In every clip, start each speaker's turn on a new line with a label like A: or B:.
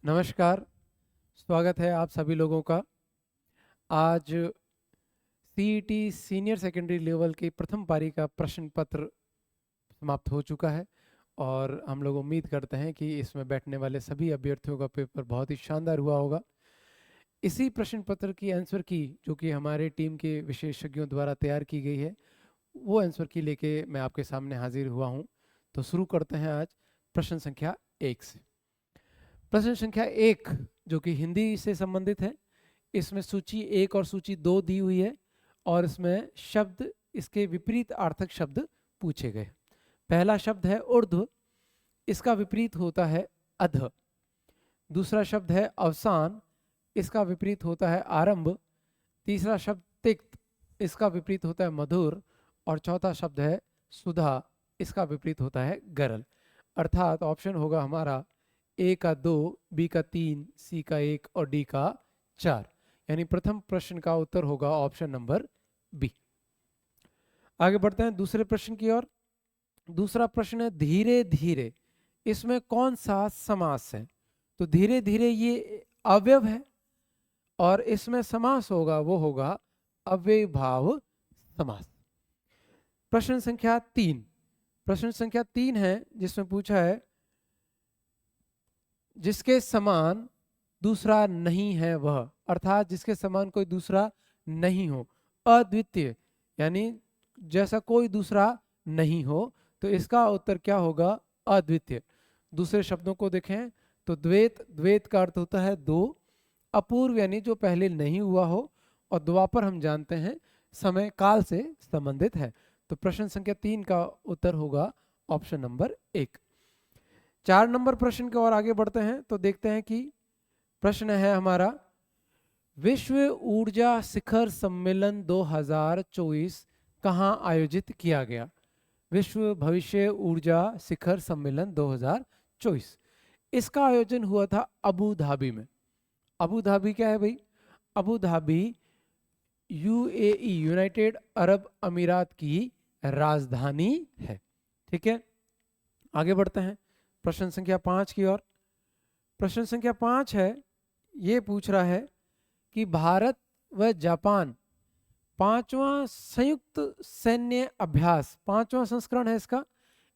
A: नमस्कार, स्वागत है आप सभी लोगों का। आज सीईटी सीनियर सेकेंडरी लेवल की प्रथम पारी का प्रश्न पत्र समाप्त हो चुका है और हम लोग उम्मीद करते हैं कि इसमें बैठने वाले सभी अभ्यर्थियों का पेपर बहुत ही शानदार हुआ होगा। इसी प्रश्न पत्र की आंसर की जो कि हमारे टीम के विशेषज्ञों द्वारा तैयार की गई है, वो आंसर की लेके मैं आपके सामने हाजिर हुआ हूँ। तो शुरू करते हैं आज प्रश्न संख्या 1 से। प्रश्न संख्या 1 जो कि हिंदी से संबंधित है, इसमें सूची 1 और सूची 2 दी हुई है और इसमें शब्द इसके विपरीत अर्थक शब्द पूछे गए। पहला शब्द है ऊर्ध्व, इसका विपरीत होता है अध। दूसरा शब्द है अवसान, इसका विपरीत होता है आरंभ। तीसरा शब्द तिक्त, इसका विपरीत होता है मधुर। और चौथा शब्द है सुधा, इसका विपरीत होता है गरल। अर्थात ऑप्शन होगा हमारा ए का 2, बी का 3, सी का 1 और डी का 4। यानी प्रथम प्रश्न का उत्तर होगा ऑप्शन नंबर बी। आगे बढ़ते हैं दूसरे प्रश्न की ओर। दूसरा प्रश्न है धीरे धीरे, इसमें कौन सा समास है? तो धीरे धीरे ये अवयव है और इसमें समास होगा वो होगा अव्ययीभाव समास। प्रश्न संख्या 3, प्रश्न संख्या 3 है जिसमें पूछा है जिसके समान दूसरा नहीं है वह, अर्थात जिसके समान कोई दूसरा नहीं हो, अद्वितीय यानी जैसा कोई दूसरा नहीं हो, तो इसका उत्तर क्या होगा? अद्वितीय। दूसरे शब्दों को देखें तो द्वैत, द्वैत का अर्थ होता है दो। अपूर्व यानी जो पहले नहीं हुआ हो, और द्वापर हम जानते हैं समय काल से संबंधित है। तो प्रश्न संख्या 3 का उत्तर होगा ऑप्शन नंबर 1। 4 नंबर प्रश्न की ओर आगे बढ़ते हैं तो देखते हैं कि प्रश्न है हमारा विश्व ऊर्जा शिखर सम्मेलन 2024 कहाँ आयोजित किया गया? विश्व भविष्य ऊर्जा शिखर सम्मेलन 2024, इसका आयोजन हुआ था अबू धाबी में। अबू धाबी क्या है भाई? Abu Dhabi UAE, United Arab अमीरात की राजधानी है। ठीक है, आगे बढ़ते हैं प्रश्न संख्या 5 की ओर। प्रश्न संख्या 5 है, ये पूछ रहा है कि भारत व जापान पांचवा संयुक्त सैन्य अभ्यास, पांचवा संस्करण है इसका,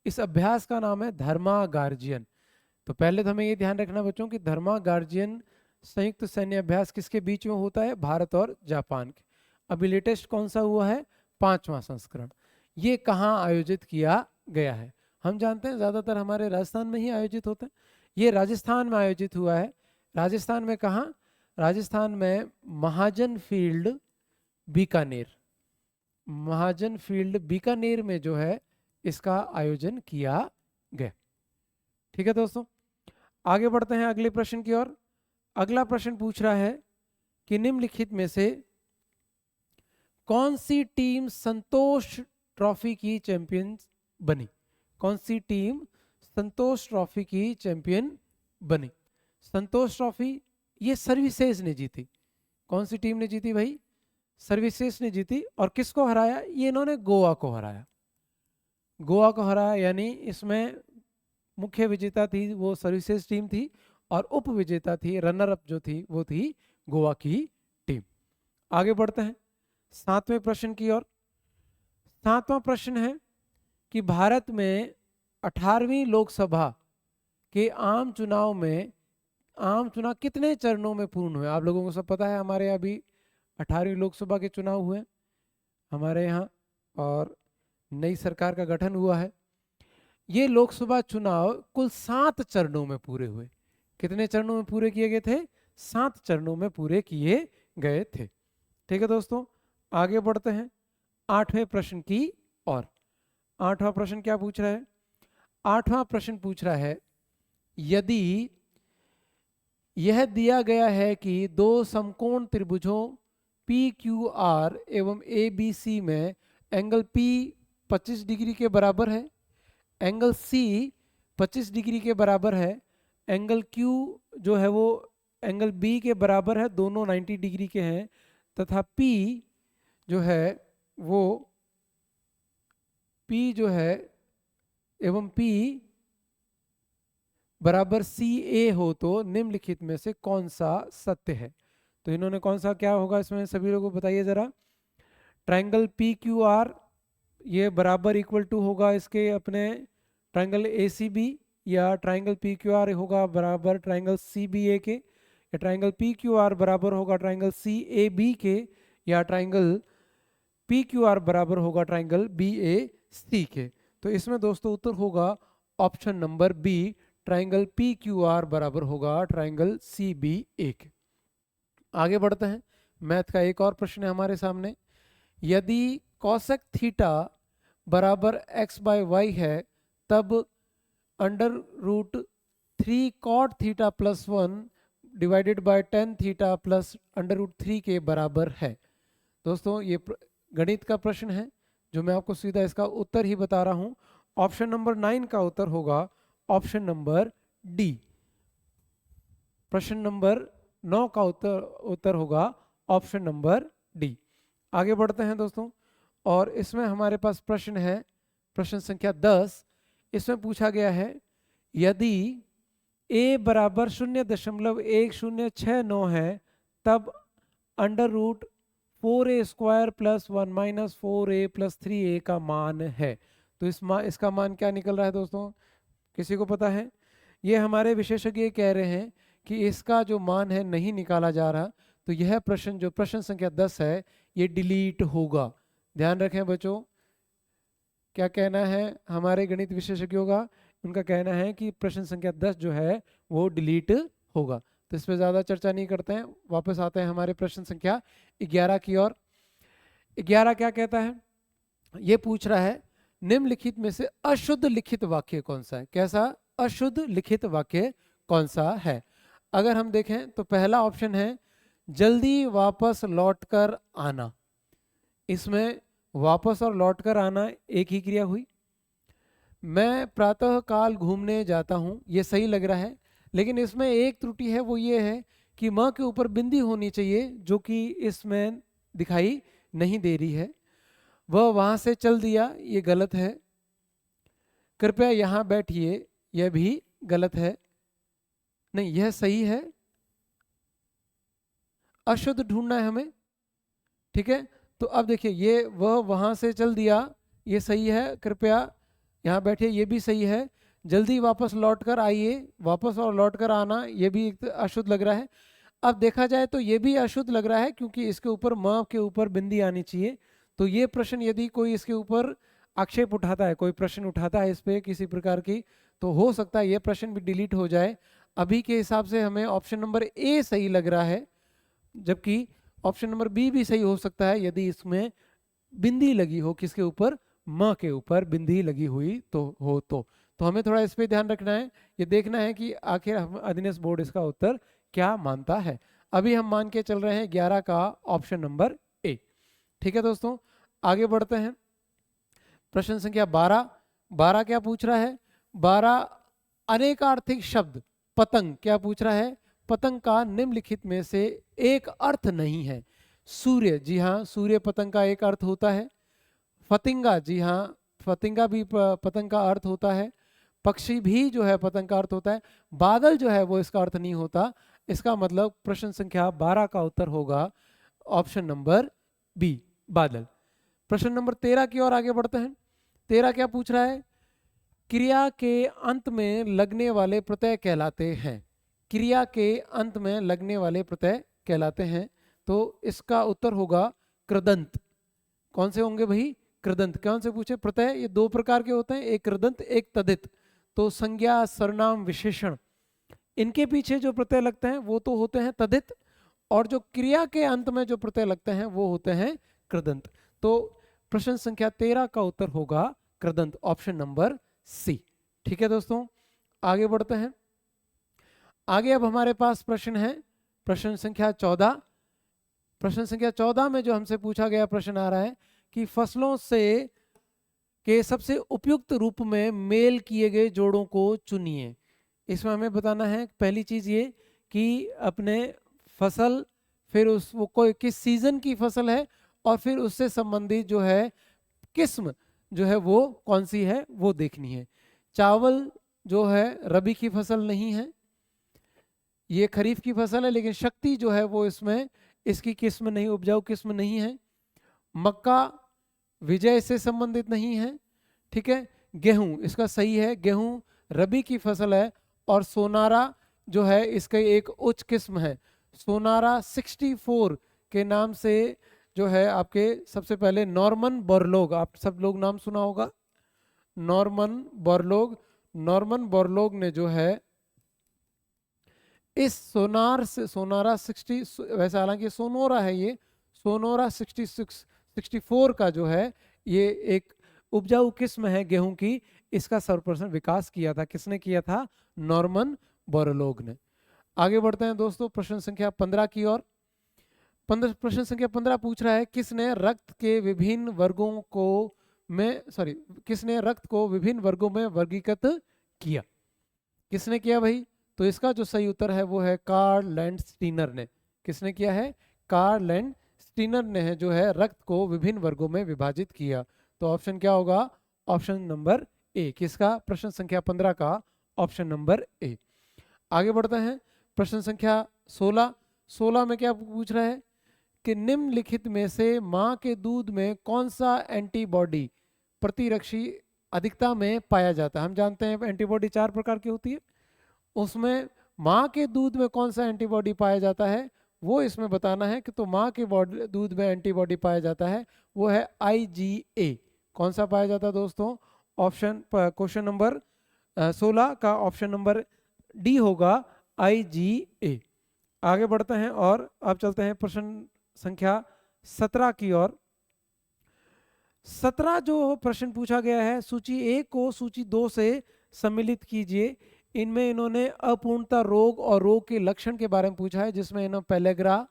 A: इस अभ्यास का नाम है धर्मा गार्जियन। तो पहले तो हमें ये ध्यान रखना बच्चों कि धर्मा गार्जियन संयुक्त सैन्य अभ्यास किसके बीच में होता है? भारत और जापान के। अभी लेटेस्ट कौन सा हुआ है? 5वां संस्करण। ये कहाँ आयोजित किया गया है? हम जानते हैं ज्यादातर हमारे राजस्थान में ही आयोजित होता है। ये राजस्थान में आयोजित हुआ है। राजस्थान में कहाँ? राजस्थान में महाजन फील्ड बीकानेर, महाजन फील्ड बीकानेर में जो है इसका आयोजन किया गया। ठीक है दोस्तों, आगे बढ़ते हैं अगले प्रश्न की ओर। अगला प्रश्न पूछ रहा है कि निम्नलिखित में से कौन सी टीम संतोष ट्रॉफी की चैंपियन बनी? कौन सी टीम संतोष ट्रॉफी की चैंपियन बनी? संतोष ट्रॉफी ये सर्विसेज ने जीती। कौन सी टीम ने जीती भाई? सर्विसेज ने जीती। और किसको हराया? ये इन्होंने गोवा को हराया। गोवा को हराया, यानी इसमें मुख्य विजेता थी वो सर्विसेज टीम थी और उप विजेता थी, रनर अप जो थी वो थी गोवा की टीम। आगे बढ़ते हैं 7वें प्रश्न की ओर। 7वां प्रश्न है कि भारत में 18वीं लोकसभा के आम चुनाव में, आम चुनाव कितने चरणों में पूर्ण हुए? आप लोगों को सब पता है, हमारे यहाँ अभी 18वीं लोकसभा के चुनाव हुए हमारे यहाँ और नई सरकार का गठन हुआ है। ये लोकसभा चुनाव कुल 7 चरणों में पूरे हुए। कितने चरणों में पूरे किए गए थे? 7 चरणों में पूरे किए गए थे। ठीक है दोस्तों, आगे बढ़ते हैं 8वें प्रश्न की ओर। 8वां प्रश्न क्या पूछ रहा है? 8वां प्रश्न पूछ रहा है यदि यह दिया गया है कि दो समकोण त्रिभुजों पी क्यू आर एवं ए बी सी में एंगल पी 25 डिग्री के बराबर है, एंगल सी 25 डिग्री के बराबर है, एंगल क्यू जो है वो एंगल बी के बराबर है, दोनों 90 डिग्री के हैं, तथा पी जो है वो पी जो है एवं पी बराबर सी ए हो तो निम्नलिखित में से कौन सा सत्य है। तो इन्होंने कौन सा क्या होगा इसमें सभी लोगों को बताइए जरा। ट्रायंगल पी क्यू आर ये बराबर इक्वल टू होगा इसके अपने ट्रायंगल ए सी बी, या ट्रायंगल पी क्यू आर होगा बराबर ट्रायंगल सी बी ए के, या ट्रायंगल पी क्यू आर बराबर होगा ट्रायंगल सी ए बी के, या ट्रायंगल पी क्यू आर बराबर होगा ट्रायंगल बी ए सी के। तो इसमें दोस्तों उत्तर होगा option number B, triangle P Q R बराबर होगा ट्रायंगल सी बी ए के। आगे बढ़ते हैं, मैथ का एक और प्रश्न है हमारे सामने। यदि कॉसेक थीटा बराबर एक्स बाय वाई है तब under root 3 cot theta plus 1 divided by ten theta plus under root 3 के बराबर है। दोस्तों ये गणित का प्रश्न है जो मैं आपको सीधा इसका उत्तर ही बता रहा हूं। ऑप्शन नंबर 9 का उत्तर होगा ऑप्शन नंबर डी। प्रश्न नंबर 9 का उत्तर होगा ऑप्शन नंबर डी। आगे बढ़ते हैं दोस्तों, और इसमें हमारे पास प्रश्न है प्रश्न संख्या 10। इसमें पूछा गया है यदि a बराबर 0.1069 है तब under root 4a square plus 1 minus 4a plus 3a का मान है। तो इसका मान क्या निकल रहा है दोस्तों, किसी को पता है? ये हमारे विशेषज्ञ कह रहे हैं कि इसका जो मान है नहीं निकाला जा रहा, तो यह प्रश्न जो प्रश्न संख्या 10 है ये डिलीट होगा। ध्यान रखें बच्चों, क्या कहना है हमारे गणित विशेषज्ञों का, उनका कहना है कि प्रश्न संख्या 10 जो है वो डिलीट होगा। तो इस पर ज़्यादा चर्चा नहीं करते हैं, वापस आते हैं हमारे प्रश्न संख्या 11 की ओर। 11 क्या कहता है, ये पूछ रहा है निम्नलिखित में से अशुद्ध लिखित वाक्य कौन सा है। कैसा अशुद्ध लिखित वाक्य कौन सा है? अगर हम देखें तो पहला ऑप्शन है जल्दी वापस लौटकर आना। इसमें वापस और लौटकर आना एक ही क्रिया हुई। मैं प्रातः काल घूमने जाता हूं, ये सही लग रहा है, लेकिन इसमें एक त्रुटि है, वो ये है कि माँ के ऊपर बिंदी होनी चाहिए जो कि इसमें दिखाई नहीं दे रही है। वह वहां से चल दिया, ये गलत है। कृपया यहाँ बैठिए, यह भी गलत है। नहीं, यह सही है। अशुद्ध ढूंढना है हमें, ठीक है। तो अब देखिए ये वह वहां से चल दिया, ये सही है। कृपया यहाँ बैठिए, ये भी सही है। जल्दी वापस लौटकर आइए, वापस और लौटकर आना, ये भी अशुद्ध लग रहा है। अब देखा जाए तो ये भी अशुद्ध लग रहा है क्योंकि इसके ऊपर म के ऊपर बिंदी आनी चाहिए। तो ये प्रश्न यदि कोई इसके ऊपर आक्षेप उठाता है, कोई प्रश्न उठाता है इस पे किसी प्रकार की, तो हो सकता है ये प्रश्न भी डिलीट हो जाए। अभी के हिसाब से हमें ऑप्शन नंबर ए सही लग रहा है, जबकि ऑप्शन नंबर बी भी सही हो सकता है यदि इसमें बिंदी लगी हो, किसके ऊपर, म के ऊपर बिंदी लगी हुई तो हो। तो हमें थोड़ा इस पे ध्यान रखना है, ये देखना है कि आखिर हम अधीनस्थ बोर्ड इसका उत्तर क्या मानता है। अभी हम मान के चल रहे हैं 11 का ऑप्शन नंबर ए। ठीक है दोस्तों, आगे बढ़ते हैं। प्रश्न संख्या 12 क्या पूछ रहा है? 12 अनेकार्थिक शब्द पतंग क्या पूछ रहा है? पतंग का निम्नलिखित में से एक अर्थ नहीं है। सूर्य, जी हाँ, सूर्य पतंग का एक अर्थ होता है। फतिंगा, जी हाँ, फतिंगा भी पतंग का अर्थ होता है। पक्षी भी जो है पतंग का अर्थ होता है। बादल जो है वो इसका अर्थ नहीं होता। इसका मतलब प्रश्न संख्या 12 का उत्तर होगा ऑप्शन नंबर बी, बादल। प्रश्न नंबर 13 की ओर आगे बढ़ते हैं। 13 क्या पूछ रहा है? क्रिया के अंत में लगने वाले प्रत्यय कहलाते हैं। क्रिया के अंत में लगने वाले प्रत्यय कहलाते हैं। तो इसका उत्तर होगा कृदंत। कौन से होंगे भाई? कृदंत। कौन से पूछे प्रत्यय? ये दो प्रकार के होते हैं, एक कृदंत एक तदित। तो संज्ञा, सर्वनाम, विशेषण, इनके पीछे जो प्रत्यय लगते हैं वो तो होते हैं तदित, और जो क्रिया के अंत में जो प्रत्यय लगते हैं वो होते हैं कृदंत। तो प्रश्न संख्या 13 का उत्तर होगा कृदंत, ऑप्शन नंबर सी। ठीक है दोस्तों, आगे बढ़ते हैं। आगे अब हमारे पास प्रश्न है प्रश्न संख्या 14। प्रश्न संख्या 14 में जो हमसे पूछा गया प्रश्न आ रहा है कि फसलों से के सबसे उपयुक्त रूप में मेल किए गए जोड़ों को चुनिए। इसमें हमें बताना है पहली चीज ये कि अपने फसल, फिर उस वो कोई किस सीजन की फसल है, और फिर उससे संबंधित जो है किस्म जो है वो कौन सी है वो देखनी है। चावल जो है रबी की फसल नहीं है, ये खरीफ की फसल है, लेकिन शक्ति जो है वो इसमें इसकी किस्म नहीं, उपजाऊ किस्म नहीं है। मक्का विजय से संबंधित नहीं है, ठीक है। गेहूं इसका सही है, गेहूं रबी की फसल है। और सोनारा जो है इसका एक उच्च किस्म है, सोनारा 64 के नाम से जो है आपके सबसे पहले नॉर्मन बोरलॉग, आप सब लोग नाम सुना होगा, नॉर्मन बोरलॉग। नॉर्मन बोरलॉग ने जो है इस सोनारा 60, वैसे हालांकि सोनोरा है, ये सोनोरा 64 का जो है ये एक उपजाऊ किस्म है गेहूं की, इसका सर्वप्रथम विकास किया था, किसने किया था? नॉर्मन बोरलॉग ने। आगे बढ़ते हैं दोस्तों प्रश्न संख्या 15 की ओर। प्रश्न संख्या 15 पूछ रहा है किसने रक्त के विभिन्न वर्गों को किसने रक्त को विभिन्न वर्गों में वर्गीकृत किया? किसने किया भाई? तो इसका जो सही उत्तर है वो है कार्ल लैंडस्टीनर ने। किसने किया है? कार्ल लैंडस्टीनर ने है जो है रक्त को विभिन्न वर्गों में विभाजित किया। तो ऑप्शन क्या होगा? Option number A. किसका? प्रश्न संख्या 15 का ऑप्शन नंबर ए। आगे बढ़ते हैं प्रश्न संख्या 16 में क्या पूछ रहा है कि निम्नलिखित में से मां के दूध में कौन सा एंटीबॉडी प्रतिरक्षी अधिकता में पाया जाता है? हम जानते हैं एंटीबॉडी 4 प्रकार की होती है, उसमें मां के दूध में कौन सा एंटीबॉडी पाया जाता है वो इसमें बताना है कि तो मां के दूध में एंटीबॉडी पाया जाता है वो है IgA। कौन सा पाया जाता है दोस्तों? ऑप्शन क्वेश्चन नंबर 16 का ऑप्शन नंबर डी होगा IgA। आगे बढ़ते हैं और अब चलते हैं प्रश्न संख्या 17 की ओर। 17 जो प्रश्न पूछा गया है, सूची 1 को सूची 2 से सम्मिलित कीजिए। इनमें इन्होंने अपूर्णता रोग और रोग के लक्षण के बारे में पूछा है, जिसमें इन्होंने पेलेग्रा,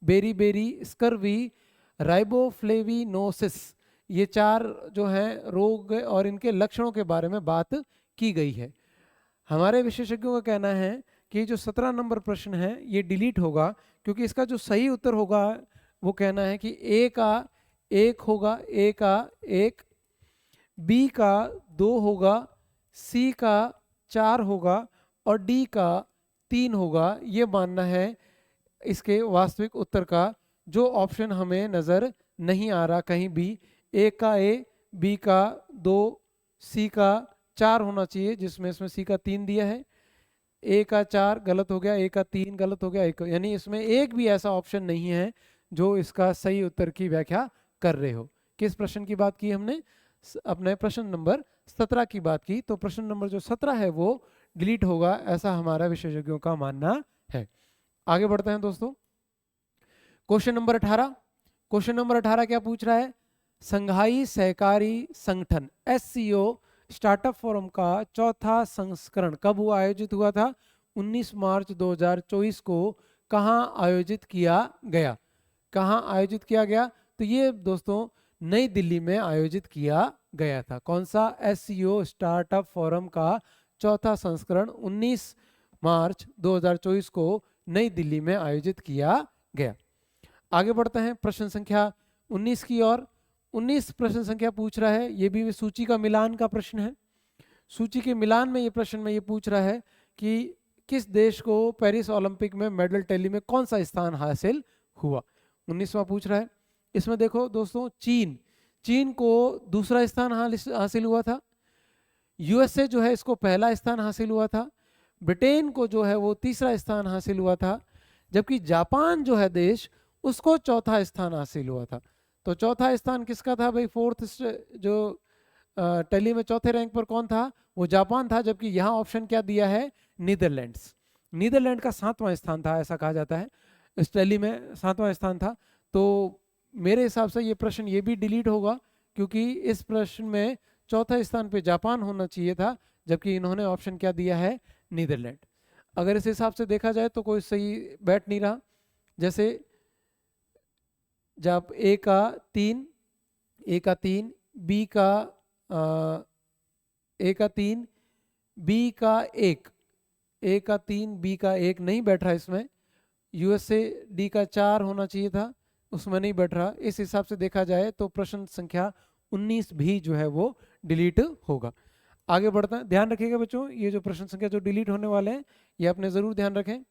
A: बेरी, स्कर्वी, राइबोफ्लेविनोसिस, ये 4 जो हैं रोग और इनके लक्षणों के बारे में बात की गई है। हमारे विशेषज्ञों का कहना है कि जो 17 नंबर प्रश्न है ये डिलीट होगा, क्योंकि इसका जो सही उत्तर होगा वो कहना है कि ए का 1 होगा, ए का 1, बी का 2 होगा, सी का 4 होगा और डी का 3 होगा। ये मानना है इसके वास्तविक उत्तर का, जो ऑप्शन हमें नज़र नहीं आ रहा कहीं भी। ए का ए, बी का 2, सी का 4 होना चाहिए, जिसमें इसमें सी का 3 दिया है। ए का 4 गलत हो गया, ए का 3 गलत हो गया, यानी इसमें एक भी ऐसा ऑप्शन नहीं है जो इसका सही उत्तर की व्याख्या कर रहे हो। किस प्रश्न की बात की हमने? अपने प्रश्न नंबर 17 की बात की। तो प्रश्न नंबर जो 17 है वो डिलीट होगा, ऐसा हमारा विशेषज्ञों का मानना है। आगे बढ़ते हैं दोस्तों क्वेश्चन नंबर 18। क्वेश्चन नंबर 18 क्या पूछ रहा है? संघाई सहकारी संगठन SCO स्टार्टअप फोरम का चौथा संस्करण कब हुआ, आयोजित हुआ था? 19 मार्च 2024 को। कहां आयोजित किया गया? कहां आयोजित किया गया? तो ये दोस्तों नई दिल्ली में आयोजित किया गया था। कौन सा? SCO स्टार्टअप फोरम का चौथा संस्करण 19 मार्च 2024 को नई दिल्ली में आयोजित किया गया। आगे बढ़ते हैं प्रश्न संख्या 19 की ओर। 19 प्रश्न संख्या पूछ रहा है, ये भी सूची का मिलान का प्रश्न है। सूची के मिलान में ये प्रश्न में ये पूछ रहा है कि किस देश को पेरिस ओलंपिक में मेडल टैली में कौन सा स्थान हासिल हुआ? 19वां पूछ रहा है। इसमें देखो दोस्तों, चीन को दूसरा स्थान हासिल हुआ था। USA जो है इसको पहला स्थान हासिल हुआ था। ब्रिटेन को जो है वो तीसरा स्थान हासिल हुआ था, जबकि जापान जो है देश उसको चौथा स्थान हासिल हुआ था। तो चौथा स्थान किसका था भाई? फोर्थ जो टैली में चौथे रैंक पर कौन था? वो जापान था। जबकि यहाँ ऑप्शन क्या दिया है? नीदरलैंड्स। नीदरलैंड का 7वां स्थान था, ऐसा कहा जाता है। इस टैली में 7वां स्थान था। तो मेरे हिसाब से ये प्रश्न ये भी डिलीट होगा, क्योंकि इस प्रश्न में चौथा स्थान पे जापान होना चाहिए था, जबकि इन्होंने ऑप्शन क्या दिया है? नीदरलैंड। अगर इस हिसाब से देखा जाए तो कोई सही बैठ नहीं रहा। जैसे जब ए का 3, बी का ए का 3, बी का 1, ए का 3, बी का 1 नहीं बैठ रहा इसमें। USA डी का 4 होना चाहिए था, उसमें नहीं बैठ रहा। इस हिसाब से देखा जाए तो प्रश्न संख्या 19 भी जो है वो डिलीट होगा। आगे बढ़ते हैं, ध्यान रखिएगा बच्चों, ये जो प्रश्न संख्या जो डिलीट होने वाले हैं ये अपने जरूर ध्यान रखें।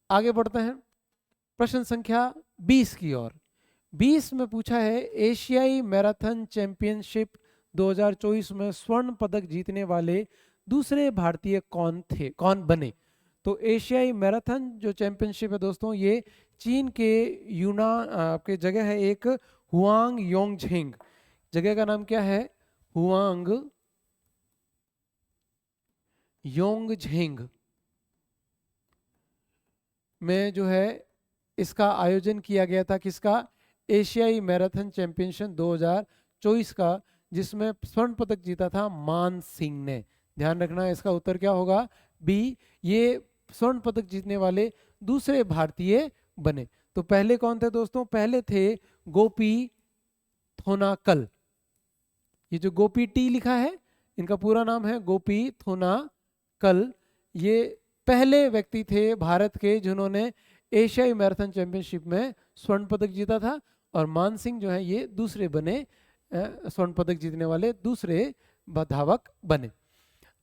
A: आगे बढ़ते हैं प्रश्न संख्या 20 की ओर। 20 में पूछा है एशियाई मैराथन चैंपियनशिप 2024 में स्वर्ण पदक जीतने वाले दूसरे भारतीय कौन बने। तो एशियाई मैराथन जो चैंपियनशिप है दोस्तों, ये चीन के आपके जगह है एक हुआंग योंगझेंग, जगह का नाम क्या है, हुआंग योंगझेंग में जो है इसका आयोजन किया गया था, किसका, एशियाई मैराथन चैंपियनशिप 2024 का, जिसमें स्वर्ण पदक जीता था मान सिंह ने। ध्यान रखना इसका उत्तर क्या होगा, बी, ये स्वर्ण पदक जीतने वाले दूसरे भारतीय बने। तो पहले कौन थे दोस्तों, पहले थे गोपी थोनाकल, ये जो गोपी टी लिखा है इनका पूरा नाम है गोपी थोनाकल, ये पहले व्यक्ति थे भारत के जिन्होंने एशियाई मैराथन चैंपियनशिप में स्वर्ण पदक जीता था, और मान सिंह जो है ये दूसरे बने स्वर्ण पदक जीतने वाले दूसरे धावक बने।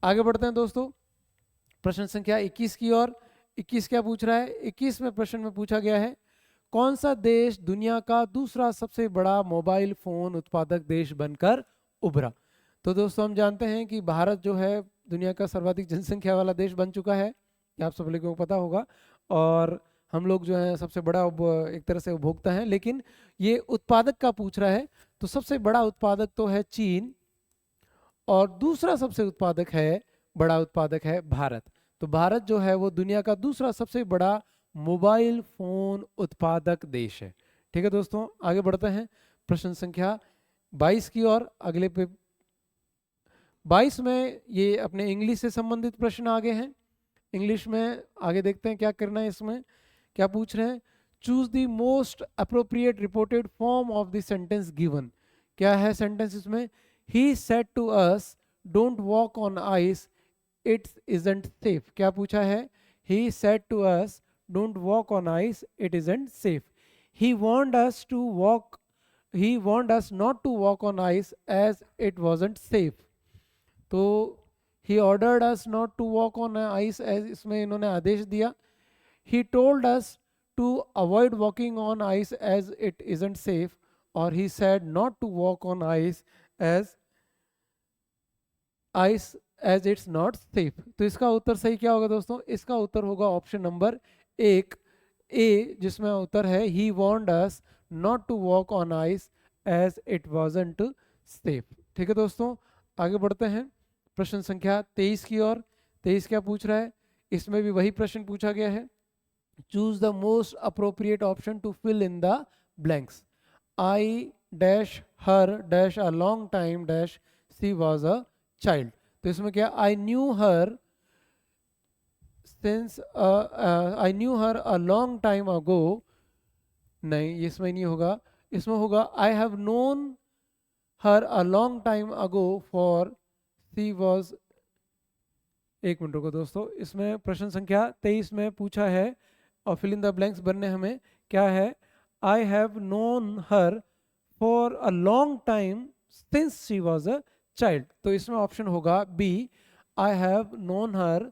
A: आगे बढ़ते हैं दोस्तों प्रश्न संख्या 21 की ओर। 21 क्या पूछ रहा है, 21 में प्रश्न में पूछा गया है कौन सा देश दुनिया का दूसरा सबसे बड़ा मोबाइल फोन उत्पादक देश बनकर उभरा। तो दोस्तों हम जानते हैं कि भारत जो है दुनिया का सर्वाधिक जनसंख्या वाला देश बन चुका है, ये आप सब लोगों को पता होगा, और हम लोग जो है सबसे बड़ा एक तरह से उपभोक्ता हैं, लेकिन ये उत्पादक का पूछ रहा है, तो सबसे बड़ा उत्पादक तो है चीन और दूसरा सबसे बड़ा उत्पादक है भारत। तो भारत जो है वो दुनिया का दूसरा सबसे बड़ा मोबाइल फोन उत्पादक देश है। ठीक है दोस्तों, आगे बढ़ते हैं प्रश्न संख्या 22 की ओर। अगले पे 22 में ये अपने इंग्लिश से संबंधित प्रश्न आगे हैं। इंग्लिश में आगे देखते हैं क्या करना है, इसमें क्या पूछ रहे हैं, choose the most appropriate reported form of the sentence given. क्या है सेंटेंस इसमें, he said to us don't walk on ice it isn't safe. क्या पूछा है, he said to us don't walk on ice it isn't safe. He warned us not to walk on ice as it wasn't safe. तो he ordered us not to walk on ice, as इसमें इन्होंने आदेश दिया। he told us to avoid walking on ice as it isn't safe, और he said not to walk on ice as it's not safe। तो इसका उत्तर सही क्या होगा दोस्तों, इसका उत्तर होगा ऑप्शन नंबर 1 ए, जिसमें उत्तर है he warned us not to walk on ice as it wasn't safe। ठीक है दोस्तों, आगे बढ़ते हैं प्रश्न संख्या 23 की ओर। 23 क्या पूछ रहा है, इसमें भी वही प्रश्न पूछा गया है, choose the most appropriate option to fill in the blanks. I dash her dash a long time dash she was a child. तो इसमें क्या, I knew her a long time ago, नहीं इसमें नहीं होगा, इसमें होगा I have known her a long time ago for she was. एक मिनट रुको दोस्तों, इसमें प्रश्न संख्या 23 में पूछा है और फिल इन द ब्लैंक्स बनने हमें क्या है, I have known her for a long time since she was a child. तो इसमें ऑप्शन होगा B, I have known her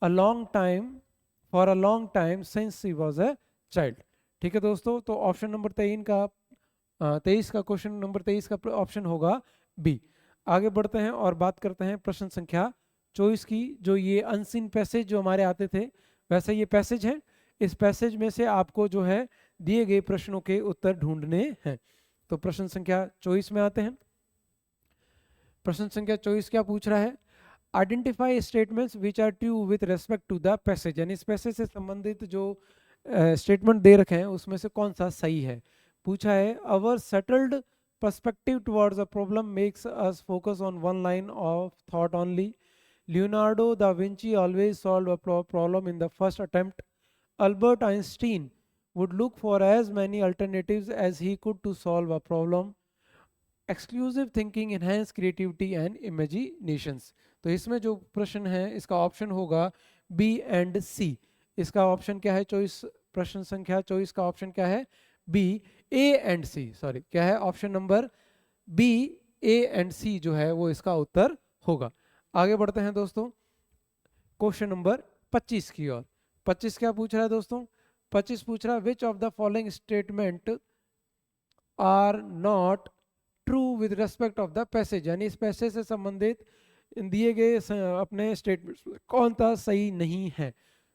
A: a long time for a long time since she was a child. ठीक है दोस्तों, तो option number 23 का 23 का question number 23 का ऑप्शन होगा बी। आगे बढ़ते हैं और बात करते हैं प्रश्न संख्या 24 की। जो ये अनसीन पैसेज जो हमारे आते थे, वैसे ये पैसेज है, इस पैसेज में से आपको जो है दिए गए प्रश्नों के उत्तर ढूंढने हैं। तो प्रश्न संख्या 24 में आते हैं। प्रश्न संख्या 24 क्या पूछ रहा है, identify statements which are true with respect to the passage, यानी इस पैसेज से संबंधित जो स्टेटमेंट दे रखे हैं उसमें से कौन सा सही है। पूछा है अवर settled perspective towards a problem makes us focus on one line of thought only. Leonardo da Vinci always solved a problem in the first attempt. Albert Einstein would look for as many alternatives as he could to solve a problem. Exclusive thinking enhance creativity and imaginations। तो इसमें जो प्रश्न है इसका option होगा B and सी। इसका option क्या है, चॉइस प्रश्न संख्या 24 का ऑप्शन क्या है, B A and C, sorry क्या है option number B A and C जो है वो इसका उत्तर होगा। आगे बढ़ते हैं दोस्तों क्वेश्चन नंबर 25 की ओर। 25 क्या पूछ रहा है दोस्तों? 25 पूछ रहा है which of the following statement are not true with respect of the passage, यानी इस पैसेज से संबंधित दिए गए अपने स्टेटमेंट कौन सा सही नहीं है।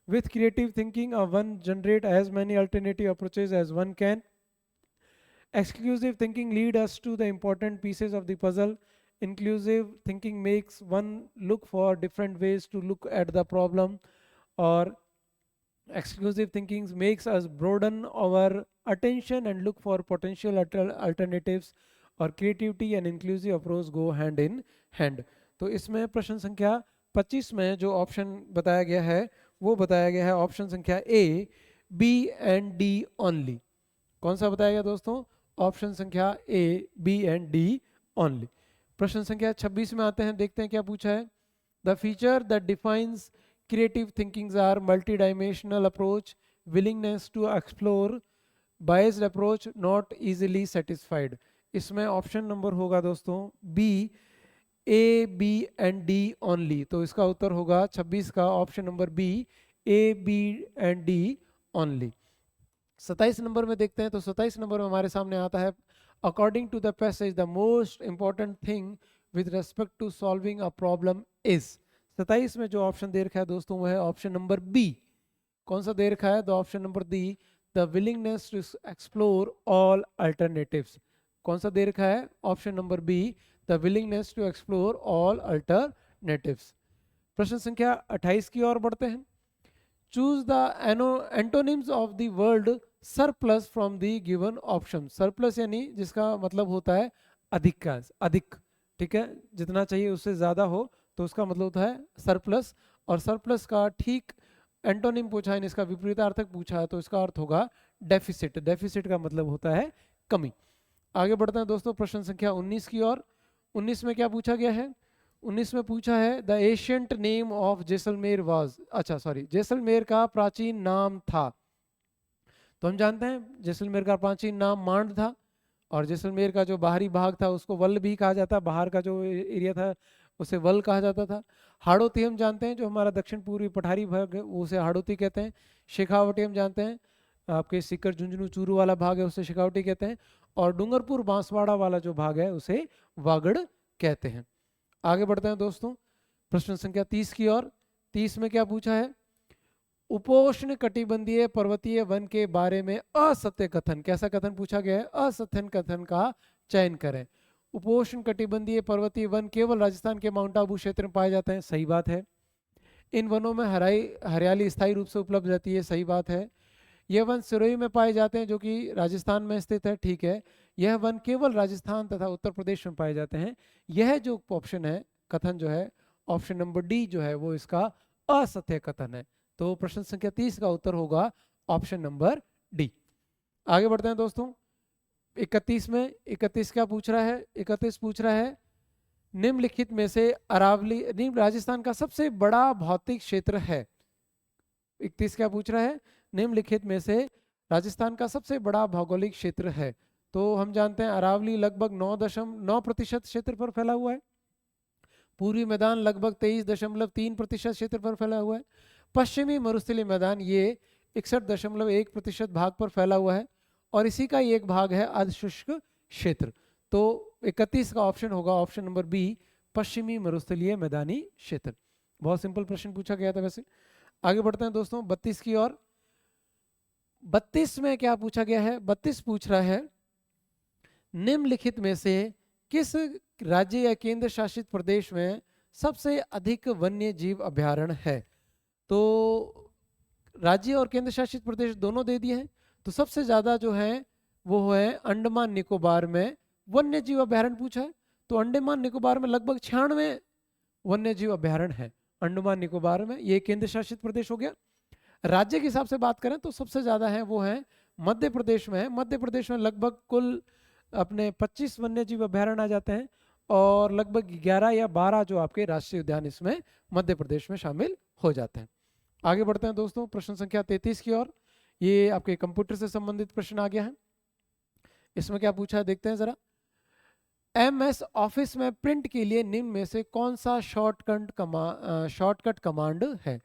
A: With creative thinking one generate as many alternative approaches as one can. Exclusive thinking lead us to the important pieces of the puzzle. Inclusive thinking makes one look for different ways to look at the problem. Or exclusive thinking makes us broaden our attention and look for potential alternatives. और creativity and inclusive approach go hand in hand. तो इसमें प्रश्न संख्या 25 में जो option बताया गया है वो बताया गया है ऑप्शन संख्या ए, बी एंड डी ओनली। कौन सा बताया गया दोस्तों? ऑप्शन संख्या ए, बी एंड डी ओनली। प्रश्न संख्या 26 में आते हैं, देखते हैं क्या पूछा है। The feature that defines creative thinkings are multi dimensional approach, willingness to explore, biased approach, not easily satisfied. इसमें ऑप्शन नंबर होगा दोस्तों B, A, B and D only. तो इसका उत्तर होगा 26 का option number B, A, B and D only. 27 number में देखते हैं, तो 27 नंबर में हमारे सामने आता है according to the passage the most important thing with respect to solving a problem is. 27 में जो ऑप्शन दे रखा है दोस्तों वो है ऑप्शन नंबर बी। कौन सा दे रखा है? The option number D, the willingness to explore all alternatives. कौन सा दे रखा है? Option number B, the willingness to explore all alternatives. प्रश्न संख्या 28 की ओर बढ़ते हैं। Choose the antonyms of the word surplus from the given option. Surplus यानी जिसका मतलब होता है अधिक का, अधिक, ठीक है, जितना चाहिए उससे ज्यादा हो तो उसका मतलब होता है सरप्लस। और सरप्लस का ठीक एंटोनिम पूछा है, इसका विपरीतार्थक पूछा है, तो इसका अर्थ होगा डेफिसिट। डेफिसिट का मतलब होता है कमी। आगे बढ़ते हैं दोस्तों प्रश्न संख्या 19 की ओर। 19 में क्या पूछा गया है? 19 में पूछा है the ancient name of Jaisalmer was, अच्छा सॉरी, जैसलमेर का प्राचीन नाम था। तो हम जानते हैं जैसलमेर का प्राचीन नाम मांड था, और जैसलमेर का जो बाहरी भाग था उसको वल भी कहा जाता है, बाहर का जो एरिया था उसे वल कहा जाता था। हाड़ौती हम जानते हैं जो हमारा दक्षिण पूर्वी पठारी भाग है उसे हाड़ौती कहते हैं। शेखावटी हम जानते हैं आपके सीकर झुंझुनू चूरू वाला भाग है उसे शेखावटी कहते हैं। और डूंगरपुर बांसवाड़ा वाला जो भाग है उसे वागड़ कहते हैं। आगे बढ़ते हैं दोस्तों प्रश्न संख्या 30 की ओर। 30 में क्या पूछा है? उपोष्ण कटिबंधीय पर्वतीय वन के बारे में असत्य कथन, कैसा कथन पूछा गया है? असत्य कथन का चयन करें। उपोष्ण कटिबंधीय पर्वतीय वन केवल राजस्थान के माउंट आबू क्षेत्र में पाए जाते हैं, सही बात है। इन वनों में हरियाली स्थायी रूप से उपलब्ध रहती है, सही बात है। यह वन सिरोही में पाए जाते हैं जो कि राजस्थान में स्थित है, ठीक है। यह वन केवल राजस्थान तथा उत्तर प्रदेश में पाए जाते हैं। यह जो ऑप्शन है कथन जो है ऑप्शन नंबर डी जो है वो इसका असत्य कथन है। तो प्रश्न संख्या 30 का उत्तर होगा ऑप्शन नंबर डी। आगे बढ़ते हैं दोस्तों 31 में। 31 क्या पूछ रहा है? 31 पूछ रहा है निम्नलिखित में से अरावली राजस्थान का सबसे बड़ा भौतिक क्षेत्र है। 31 क्या पूछ रहा है? निम्नलिखित में से राजस्थान का सबसे बड़ा भौगोलिक क्षेत्र है। तो हम जानते हैं अरावली लगभग 9.9% क्षेत्र पर फैला हुआ है। पूर्वी मैदान लगभग 23.3% क्षेत्र पर फैला हुआ है। पश्चिमी मरुस्थलीय मैदान ये 61.1% भाग पर फैला हुआ है, और इसी का एक भाग है अर्धशुष्क क्षेत्र। तो 31 का ऑप्शन होगा ऑप्शन नंबर बी, पश्चिमी मरुस्थलीय मैदानी क्षेत्र। बहुत सिंपल प्रश्न पूछा गया था वैसे। आगे बढ़ते हैं दोस्तों 32 की ओर। 32 में क्या पूछा गया है? 32 पूछ रहा है निम्नलिखित में से किस राज्य या केंद्र शासित प्रदेश में सबसे अधिक वन्य जीव अभयारण्य है? तो राज्य और केंद्र शासित प्रदेश दोनों दे दिए हैं। तो सबसे ज्यादा जो है वो है अंडमान निकोबार में वन्य जीव अभयारण्य पूछा है। तो अंडमान निकोबार में लगभग 96 वन्य जीव अभयारण्य है अंडमान निकोबार में, ये केंद्र शासित प्रदेश हो गया। राज्य के हिसाब से बात करें तो सबसे ज्यादा है वो है मध्य प्रदेश में है। मध्य प्रदेश में लगभग कुल अपने 25 वन्य जीव अभयारण्य आ जाते हैं, और लगभग 11 या 12 जो आपके राष्ट्रीय उद्यान इसमें मध्य प्रदेश में शामिल हो जाते हैं। आगे बढ़ते हैं दोस्तों प्रश्न संख्या 33 की ओर। ये आपके कंप्यूटर से संबंधित प्रश्न आ गया है। इसमें क्या पूछा है देखते हैं जरा। MS ऑफिस में प्रिंट के लिए निम्न में से कौन सा शॉर्टकट कमांड है?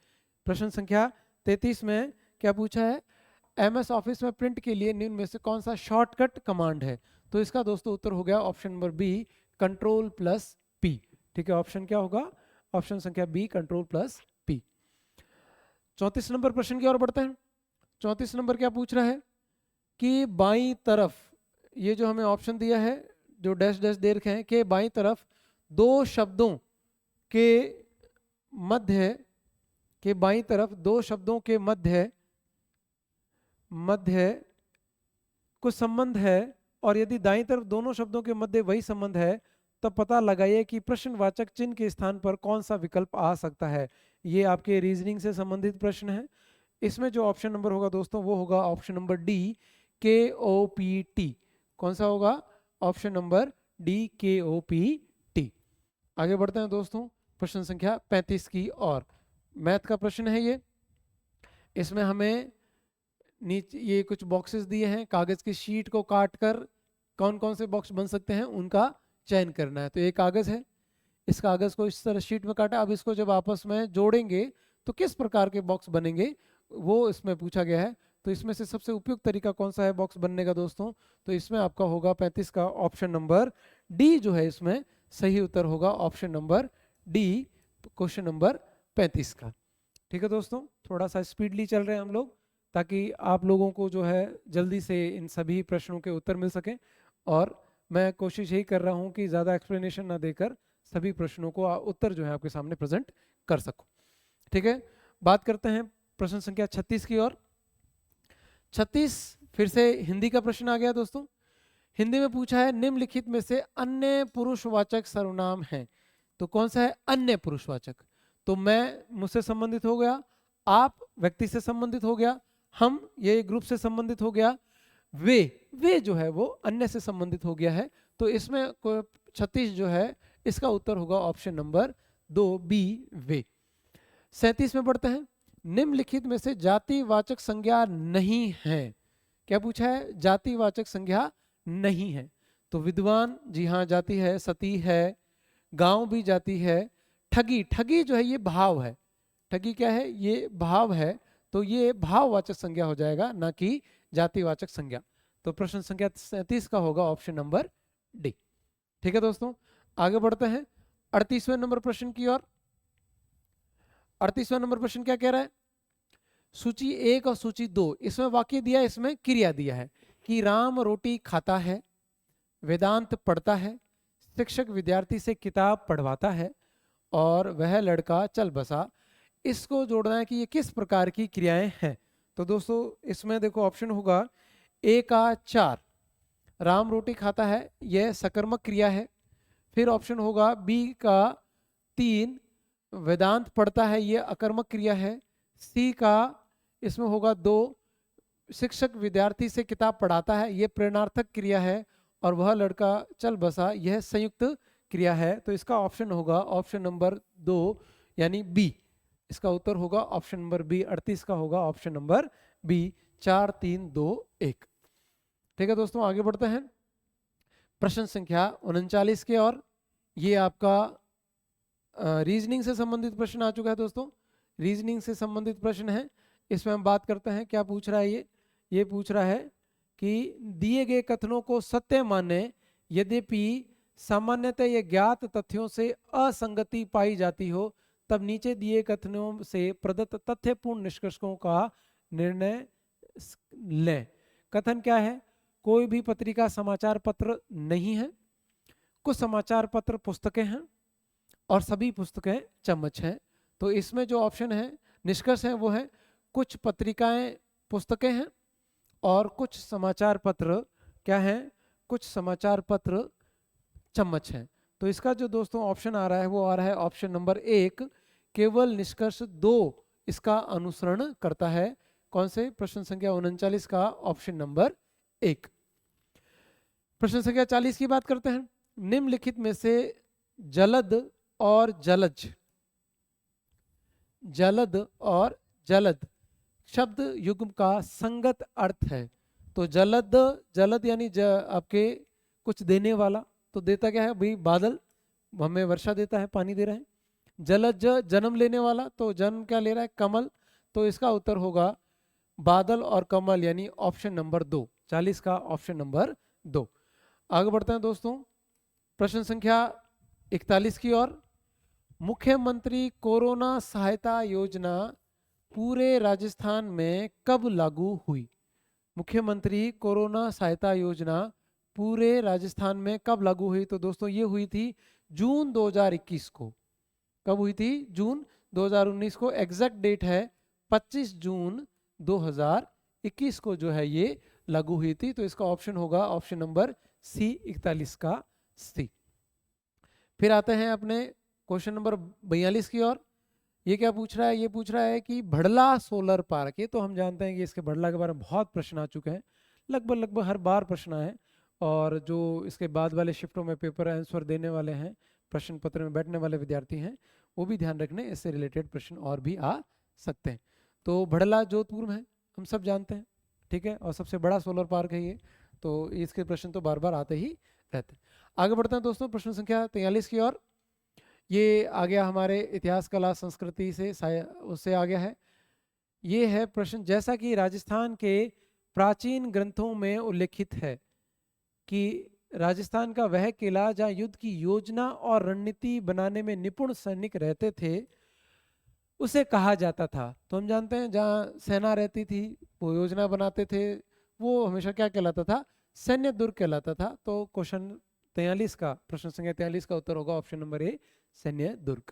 A: प्रश्न संख्या 33 में क्या पूछा है? MS ऑफिस में प्रिंट के लिए निम्न में से कौन सा शॉर्टकट कमांड है? तो इसका दोस्तों उत्तर हो गया ऑप्शन नंबर बी, Ctrl+P। ठीक है, ऑप्शन क्या होगा? ऑप्शन संख्या बी, Ctrl+P। 34 नंबर प्रश्न की ओर बढ़ते हैं। 34 नंबर क्या पूछ रहा है कि बाईं तरफ, ये जो हमें ऑप्शन दिया है जो डैश डैश दे रखे हैं, कि बाईं तरफ दो शब्दों के मध्य, के बाईं तरफ दो शब्दों के मध्य कुछ संबंध है, और यदि दाईं तरफ दोनों शब्दों के मध्य वही संबंध है, तब पता लगाइए कि प्रश्नवाचक चिन्ह के स्थान पर कौन सा विकल्प आ सकता है। ये आपके रीजनिंग से संबंधित प्रश्न है। इसमें जो ऑप्शन नंबर होगा दोस्तों वो होगा ऑप्शन नंबर डी, KOPT। कौन सा होगा? Option number D, KOPT। आगे बढ़ते हैं दोस्तों प्रश्न संख्या 35 की और। मैथ का प्रश्न है ये। इसमें हमें नीचे ये कुछ बॉक्सेस दिए हैं, कागज की शीट को काटकर कौन कौन से बॉक्स बन सकते हैं उनका चयन करना है। तो ये कागज है, इस कागज को इस तरह शीट में काटा। अब इसको जब आपस में जोड़ेंगे तो किस प्रकार के बॉक्स बनेंगे वो इसमें पूछा गया है। तो इसमें से सबसे उपयुक्त तरीका कौन सा है बॉक्स बनने का दोस्तों? तो इसमें आपका होगा 35 का ऑप्शन नंबर डी जो है इसमें सही उत्तर होगा, option number D, question number 35 का। ठीक है दोस्तों, थोड़ा सा स्पीडली चल रहे हैं हम लोग ताकि आप लोगों को जो है जल्दी से इन सभी प्रश्नों के उत्तर मिल सके, और मैं कोशिश यही कर रहा हूं कि ज़्यादा एक्सप्लेनेशन ना देकर सभी प्रश्नों को उत्तर जो है आपके सामने प्रेजेंट कर सकूं। ठीक है, बात करते हैं प्रश्न संख्या 36 की ओर। 36 फिर से हिंदी का प्रश्न आ गया दोस्तों। हिंदी में पूछा है निम्नलिखित में से अन्य पुरुषवाचक सर्वनाम है। तो कौन सा है अन्य पुरुषवाचक? तो मैं मुझसे संबंधित हो गया, आप व्यक्ति से संबंधित हो गया, हम ये ग्रुप से संबंधित हो गया, वे जो है वो अन्य से संबंधित हो गया है। तो इसमें 36 जो है इसका उत्तर होगा ऑप्शन नंबर 2, बी, वे। 37 में बढ़ते हैं। निम्नलिखित में से जातिवाचक संज्ञा नहीं है। क्या पूछा है? जातिवाचक संज्ञा नहीं है। तो विद्वान, जी हाँ जाति है, सती है, गांव भी जाति है, ठगी, ठगी जो है ये भाव है, ठगी क्या है? ये भाव है, तो ये भाववाचक संज्ञा हो जाएगा, ना कि जातिवाचक संज्ञा। तो प्रश्न संख्या 37 का होगा ऑप्शन नंबर डी। ठीक है दोस्तों, आगे बढ़ते हैं 38वें नंबर प्रश्न की ओर। 38वां नंबर प्रश्न क्या कह रहा है? सूची 1 और सूची 2, इसमें वाक्य दिया है, इसमें क्रिया दिया है कि राम रोटी खाता है, वेदांत पढ़ता है, शिक्षक विद्यार्थी से किताब पढ़वाता है, और वह लड़का चल बसा। इसको जोड़ना है कि ये किस प्रकार की क्रियाएं हैं। तो दोस्तों इसमें देखो ऑप्शन होगा ए का 4, राम रोटी खाता है, यह सकर्मक क्रिया है। फिर ऑप्शन होगा बी का 3, वेदांत पढ़ता है, यह अकर्मक क्रिया है। सी का इसमें होगा 2, शिक्षक विद्यार्थी से किताब पढ़ाता है, यह प्रेरणार्थक क्रिया है। और वह लड़का चल बसा, यह संयुक्त क्रिया है। तो इसका ऑप्शन होगा ऑप्शन नंबर 2 यानी बी। इसका उत्तर होगा ऑप्शन नंबर बी। 38 का होगा ऑप्शन नंबर बी, 4, 3, 2, 1। ठीक है दोस्तों, आगे बढ़ते हैं प्रश्न संख्या 39 के और। ये आपका रीजनिंग से संबंधित प्रश्न आ चुका है दोस्तों। रीजनिंग से संबंधित प्रश्न है, इसमें हम बात करते हैं। क्या पूछ रहा है ये पूछ रहा है कि दिए गए कथनों को सत्य माने, यद्यपि सामान्यतः ये ज्ञात तथ्यों से असंगति पाई जाती हो, तब नीचे दिए कथनों से प्रदत्त तथ्यपूर्ण निष्कर्षों का निर्णय लें। कथन क्या है? कोई भी पत्रिका समाचार पत्र नहीं है, कुछ समाचार पत्र पुस्तकें हैं, और सभी पुस्तकें चम्मच हैं। तो इसमें जो ऑप्शन है निष्कर्ष है वो है कुछ पत्रिकाएं पुस्तकें हैं और कुछ समाचार पत्र क्या हैं? कुछ समाचार पत्र चम्मच हैं। तो इसका जो दोस्तों ऑप्शन आ रहा है वो आ रहा है ऑप्शन नंबर 1, केवल निष्कर्ष 2 इसका अनुसरण करता है। कौन से? प्रश्न संख्या 39 का ऑप्शन नंबर 1। प्रश्न संख्या 40 की बात करते हैं। निम्नलिखित में से जलद और जलज, जलद और जलद शब्द युग्म का संगत अर्थ है। तो जलद, जलद यानी आपके कुछ देने वाला, तो देता क्या है भाई, बादल हमें वर्षा देता है, पानी दे रहे हैं। जलज जन्म लेने वाला, तो जन्म क्या ले रहा है, कमल। तो इसका उत्तर होगा बादल और कमल, यानी ऑप्शन नंबर 2, 40 का ऑप्शन नंबर 2। आगे बढ़ते हैं दोस्तों प्रश्न संख्या 41 की ओर। मुख्यमंत्री कोरोना सहायता योजना पूरे राजस्थान में कब लागू हुई? मुख्यमंत्री कोरोना सहायता योजना पूरे राजस्थान में कब लागू हुई? तो दोस्तों ये हुई थी जून 2021 को। कब हुई थी? जून 2019 को। एग्जैक्ट डेट है 25 जून 2021 को जो है ये लागू हुई थी। तो इसका ऑप्शन होगा ऑप्शन नंबर सी, 41 का सी। फिर आते हैं अपने क्वेश्चन नंबर 42 की ओर। ये क्या पूछ रहा है? ये पूछ रहा है कि भड़ला सोलर पार्क, ये तो हम जानते हैं कि इसके भड़ला के बारे में बहुत प्रश्न आ चुके हैं, लगभग हर बार प्रश्न आए। और जो इसके बाद वाले शिफ्टों में पेपर आंसर देने वाले हैं, प्रश्न पत्र में बैठने वाले विद्यार्थी हैं, वो भी ध्यान रखने, इससे रिलेटेड प्रश्न और भी आ सकते हैं। तो भड़ला जोधपुर में है, हम सब जानते हैं, ठीक है, और सबसे बड़ा सोलर पार्क है ये। तो इसके प्रश्न तो बार बार आते ही रहते हैं। आगे बढ़ते हैं दोस्तों प्रश्न संख्या 43 की ओर। ये आ गया हमारे इतिहास, कला, संस्कृति से, उससे आ गया है। ये है प्रश्न, जैसा कि राजस्थान के प्राचीन ग्रंथों में उल्लेखित है कि राजस्थान का वह किला जहाँ युद्ध की योजना और रणनीति बनाने में निपुण सैनिक रहते थे उसे कहा जाता था। तो हम जानते हैं जहाँ सेना रहती थी, वो योजना बनाते थे, वो हमेशा क्या कहलाता था? सैन्य दुर्ग कहलाता था। तो क्वेश्चन 43 का, प्रश्न संख्या 43 का उत्तर होगा ऑप्शन नंबर ए, सैन्य दुर्ग।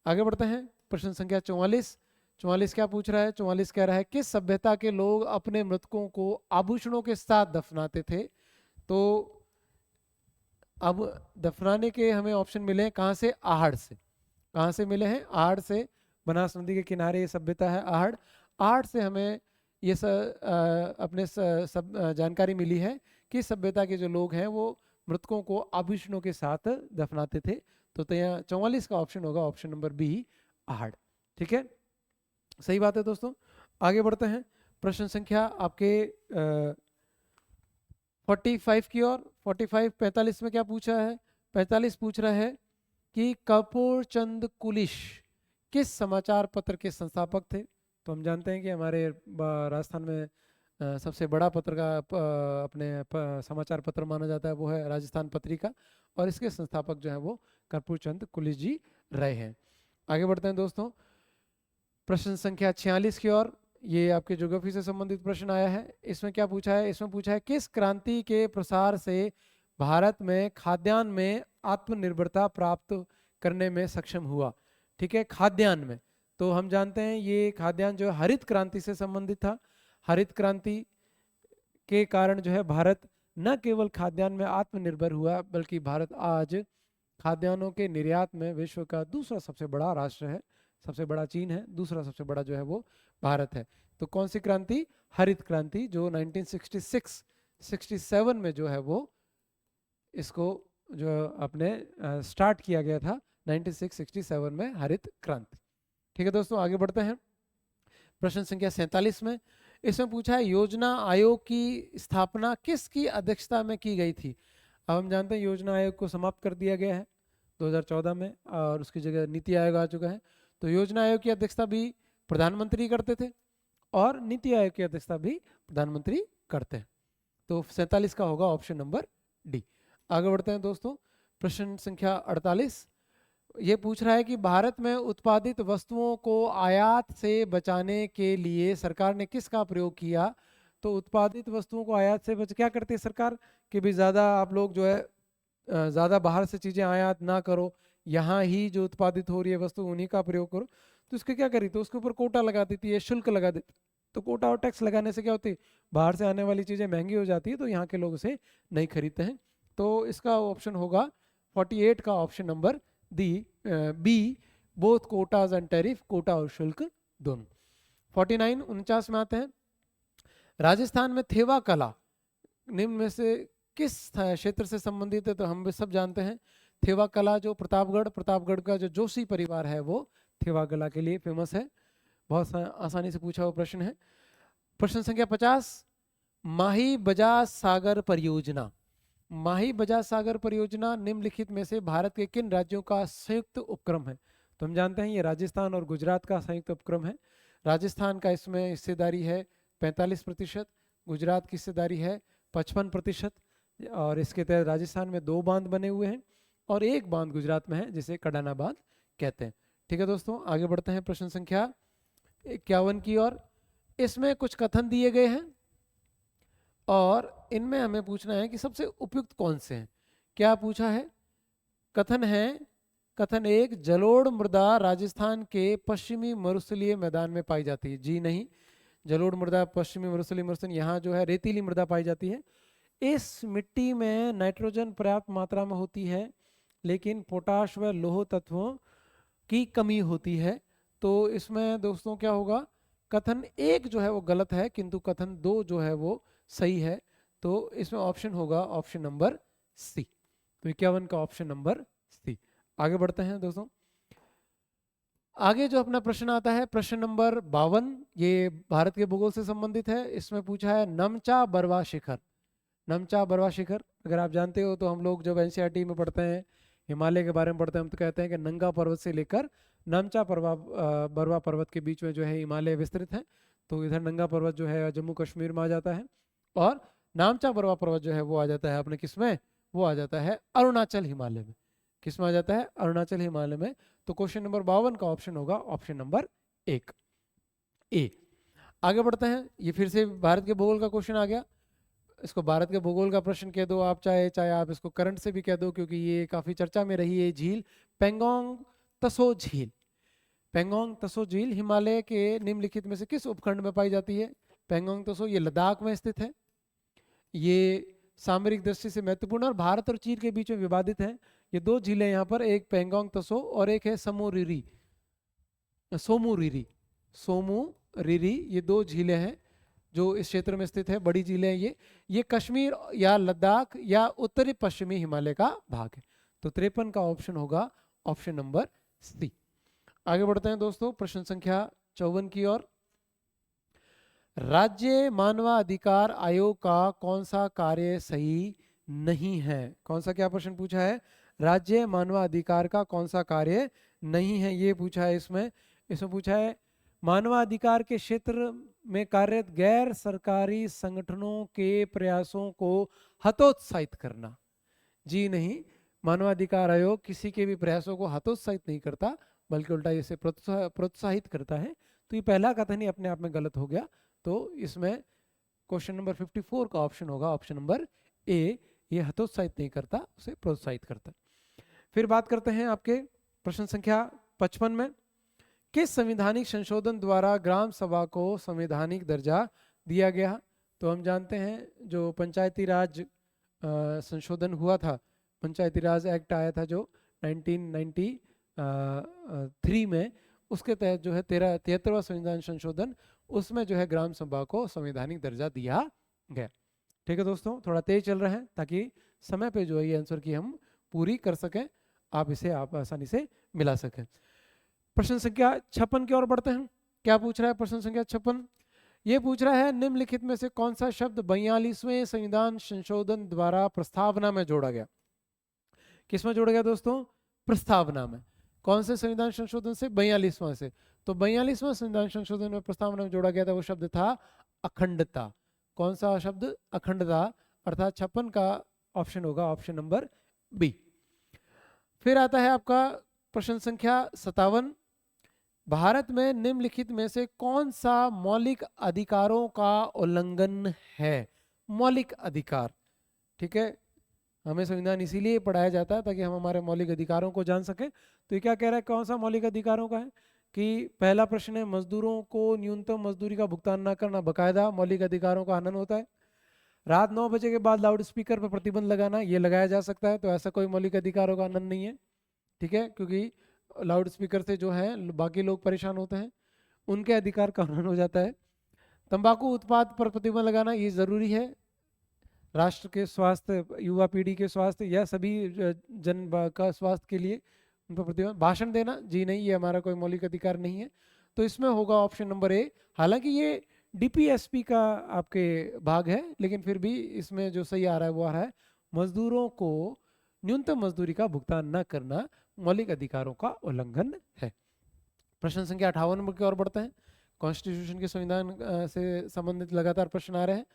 A: आगे बढ़ते हैं प्रश्न संख्या 44। 44 क्या पूछ रहा है? 44 कह रहा है किस सभ्यता के लोग अपने मृतकों को आभूषणों के साथ दफनाते थे? तो अब दफनाने के हमें ऑप्शन मिले हैं कहाँ से? आहड़ से। कहाँ से मिले हैं? आहड़ से। बनास नदी के किनारे ये सभ्यता है आहड़। आहड़ से हमें ये अपने सब जानकारी मिली है कि सभ्यता के जो लोग हैं वो मृतकों को आभूषणों के साथ दफनाते थे। तो 44 का ऑप्शन होगा ऑप्शन नंबर बी, आहड़। ठीक है, सही बात है दोस्तों। आगे बढ़ते हैं प्रश्न संख्या आपके 45 की ओर। 45 में क्या पूछा है? 45 पूछ रहा है कि कपूर चंद कुलिश किस समाचार पत्र के संस्थापक थे? तो हम जानते हैं कि हमारे राजस्थान में सबसे बड़ा पत्र का अपने समाचार पत्र माना जाता है वो है राजस्थान पत्रिका, और इसके संस्थापक जो है वो कर्पूर चंद कुलिश जी रहे हैं। आगे बढ़ते हैं दोस्तों प्रश्न संख्या 46 की ओर। ये आपके ज्योग्राफी से संबंधित प्रश्न आया है। इसमें क्या पूछा है? इसमें पूछा है किस क्रांति के प्रसार से भारत में खाद्यान्न में आत्मनिर्भरता प्राप्त करने में सक्षम हुआ? ठीक है, खाद्यान्न में। तो हम जानते हैं ये खाद्यान्न जो है हरित क्रांति से संबंधित था। हरित क्रांति के कारण जो है भारत न केवल खाद्यान्न में आत्मनिर्भर हुआ, बल्कि भारत आज खाद्यान्नों के निर्यात में विश्व का दूसरा सबसे बड़ा राष्ट्र है। सबसे बड़ा चीन है, दूसरा सबसे बड़ा जो है वो भारत है। तो कौन सी क्रांति? हरित क्रांति, जो 1966-67 में जो है वो इसको जो अपने स्टार्ट किया गया था 1967 में, हरित क्रांति। ठीक है दोस्तों, आगे बढ़ते हैं प्रश्न संख्या 47 में। इसमें पूछा है योजना आयोग की स्थापना किसकी अध्यक्षता में की गई थी? अब हम जानते हैं योजना आयोग को समाप्त कर दिया गया है 2014 में, और उसकी जगह नीति आयोग आ चुका है। तो योजना आयोग की अध्यक्षता भी प्रधानमंत्री करते थे और नीति आयोग की अध्यक्षता भी प्रधानमंत्री करते हैं। तो 47 का होगा ऑप्शन नंबर डी। आगे बढ़ते हैं दोस्तों प्रश्न संख्या 48। ये पूछ रहा है कि भारत में उत्पादित वस्तुओं को आयात से बचाने के लिए सरकार ने किसका प्रयोग किया? तो उत्पादित वस्तुओं को आयात से क्या करती है सरकार कि भी ज़्यादा आप लोग जो है ज़्यादा बाहर से चीज़ें आयात ना करो, यहाँ ही जो उत्पादित हो रही है वस्तु उन्हीं का प्रयोग करो। तो इसके क्या करी? तो उसके ऊपर कोटा लगा देती है, शुल्क लगा देती। तो कोटा और टैक्स लगाने से क्या होती है? बाहर से आने वाली चीज़ें महंगी हो जाती है, तो यहाँ के लोग उसे नहीं खरीदते हैं। तो इसका ऑप्शन होगा 48 का option number B, both quotas and tariff, quota और शुल्क दोनों। 49 में आते हैं। राजस्थान में थेवा कला निम्न में से किस क्षेत्र से संबंधित है? तो हम भी सब जानते हैं थेवा कला जो प्रतापगढ़ का जो जोशी परिवार है वो थेवा कला के लिए फेमस है। बहुत आसानी से पूछा हुआ प्रश्न है। प्रश्न संख्या 50, माही बजाज सागर परियोजना माही बजाज सागर परियोजना निम्नलिखित में से भारत के किन राज्यों का संयुक्त उपक्रम है? तो हम जानते हैं ये राजस्थान और गुजरात का संयुक्त उपक्रम है। राजस्थान का इसमें हिस्सेदारी है 45%, गुजरात की हिस्सेदारी है 55%, और इसके तहत राजस्थान में 2 बांध बने हुए हैं और 1 बांध गुजरात में है जिसे कडाना बांध कहते हैं। ठीक है दोस्तों, आगे बढ़ते हैं प्रश्न संख्या 51 की ओर। इसमें कुछ कथन दिए गए हैं और इनमें हमें पूछना है कि सबसे उपयुक्त कौन से हैं। क्या पूछा है? कथन है, कथन 1, जलोढ़ मृदा राजस्थान के पश्चिमी मरुस्थलीय मैदान में पाई जाती है। जी नहीं, जलोढ़ मृदा पश्चिमी मरुस्थलीय मरुस्थल यहाँ जो है रेतीली मृदा पाई जाती है। इस मिट्टी में नाइट्रोजन पर्याप्त मात्रा में होती है लेकिन पोटाश व लौह तत्वों की कमी होती है। तो इसमें दोस्तों क्या होगा, कथन 1 जो है वो गलत है किंतु कथन 2 जो है वो सही है। तो इसमें ऑप्शन होगा ऑप्शन नंबर सी। तो 51 का ऑप्शन नंबर सी। आगे बढ़ते हैं दोस्तों। आगे जो अपना प्रश्न आता है प्रश्न नंबर 52, ये भारत के भूगोल से संबंधित है। इसमें पूछा है नमचा बरवा शिखर। नमचा बरवा शिखर अगर आप जानते हो तो हम लोग जब एनसीईआरटी में पढ़ते हैं हिमालय के बारे में पढ़ते हैं हम तो कहते हैं कि नंगा पर्वत से लेकर नमचा बरवा पर्वत के बीच में जो है हिमालय विस्तृत है। तो इधर नंगा पर्वत जो है जम्मू कश्मीर में आ जाता है और नामचा बरवा पर्वत जो है वो आ जाता है अपने किस में, वो आ जाता है अरुणाचल हिमालय में। किस में आ जाता है? अरुणाचल हिमालय में। तो क्वेश्चन नंबर 52 का ऑप्शन होगा ऑप्शन नंबर 1 ए। आगे बढ़ते हैं। ये फिर से भारत के भूगोल का क्वेश्चन आ गया। इसको भारत के भूगोल का प्रश्न कह दो आप, चाहे आप इसको करंट से भी कह दो क्योंकि ये काफी चर्चा में रही है झील, पेंगोंग तसो झील। पेंगोंग तसो झील हिमालय के निम्नलिखित में से किस उपखंड में पाई जाती है? पेंगोंग तसो ये लद्दाख में स्थित है। ये सामरिक दृष्टि से महत्वपूर्ण और भारत और चीन के बीच में विवादित है। ये 2 झीलें यहाँ पर, एक पेंगोंग तसो और एक है सोमू रिरी। ये 2 झीलें हैं जो इस क्षेत्र में स्थित है, बड़ी झीलें हैं ये कश्मीर या लद्दाख या उत्तरी पश्चिमी हिमालय का भाग है। तो 53 का ऑप्शन होगा ऑप्शन नंबर सी। आगे बढ़ते हैं दोस्तों प्रश्न संख्या 54 की ओर। राज्य मानवाधिकार आयोग का कौन सा कार्य सही नहीं है? कौन सा क्या प्रश्न पूछा है? राज्य मानवाधिकार का कौन सा कार्य नहीं है ये पूछा है। इसमें पूछा है मानवाधिकार के क्षेत्र में कार्यरत गैर सरकारी संगठनों के प्रयासों को हतोत्साहित करना। जी नहीं, मानवाधिकार आयोग किसी के भी प्रयासों को हतोत्साहित नहीं करता बल्कि उल्टा इसे प्रोत्साहित करता है। तो ये पहला कथन ही अपने आप में गलत हो गया। तो इसमें क्वेश्चन नंबर 54 का ऑप्शन होगा ऑप्शन नंबर ए, ये हतोत्साहित नहीं करता, उसे प्रोत्साहित करता। फिर बात करते हैं आपके प्रश्न संख्या 55 में, किस संवैधानिक संशोधन द्वारा ग्राम सभा को संवैधानिक दर्जा दिया गया? तो हम जानते हैं जो पंचायती राज संशोधन हुआ था, पंचायती राज एक्ट आया था जो 1993 में, उसके तहत जो है 73वां संविधान संशोधन, उसमें जो है ग्राम सभा को संवैधानिक दर्जा दिया गया। ठीक है दोस्तों, थोड़ा तेज चल रहा है ताकि समय पे जो है ये आंसर की हम पूरी कर सकें, आप इसे आप आसानी से मिला सकें। प्रश्न संख्या 56 की ओर बढ़ते हैं। क्या पूछ रहा है प्रश्न संख्या 56? ये पूछ रहा है निम्नलिखित में से कौन सा शब्द 42वें संविधान संशोधन द्वारा प्रस्तावना में जोड़ा गया? किसमें जोड़ा गया दोस्तों? प्रस्तावना में। कौन से संविधान संशोधन से? 42वां से। तो 42वां संविधान संशोधन में प्रस्तावना में जोड़ा गया था वो शब्द था अखंडता। कौन सा शब्द? अखंडता। अर्थात 56 का ऑप्शन होगा ऑप्शन नंबर बी। फिर आता है आपका प्रश्न संख्या 57, भारत में निम्नलिखित में से कौन सा मौलिक अधिकारों का उल्लंघन है? मौलिक अधिकार, ठीक है, हमें संविधान इसीलिए पढ़ाया जाता है ताकि हम हमारे मौलिक अधिकारों को जान सकें। तो ये क्या कह रहा है, कौन सा मौलिक अधिकारों का है? कि पहला प्रश्न है मजदूरों को न्यूनतम मजदूरी का भुगतान न करना बाकायदा मौलिक अधिकारों का हनन होता है। रात 9 बजे के बाद लाउड स्पीकर पर प्रतिबंध लगाना, ये लगाया जा सकता है, तो ऐसा कोई मौलिक अधिकारों का हनन नहीं है। ठीक है, क्योंकि लाउड स्पीकर से जो है बाकी लोग परेशान होते हैं, उनके अधिकार का हनन हो जाता है। तंबाकू उत्पाद पर प्रतिबंध लगाना ये जरूरी है राष्ट्र के स्वास्थ्य, युवा पीढ़ी के स्वास्थ्य या सभी जन का स्वास्थ्य के लिए उन पर प्रतिबंध। भाषण देना, जी नहीं, ये हमारा कोई मौलिक अधिकार नहीं है। तो इसमें होगा ऑप्शन नंबर ए। हालांकि ये डीपीएसपी का आपके भाग है लेकिन फिर भी इसमें जो सही आ रहा है वो आ रहा है मजदूरों को न्यूनतम मजदूरी का भुगतान न करना मौलिक अधिकारों का उल्लंघन है। प्रश्न संख्या 58 नंबर की ओर बढ़ते हैं। कॉन्स्टिट्यूशन के संविधान से संबंधित लगातार प्रश्न आ रहे हैं।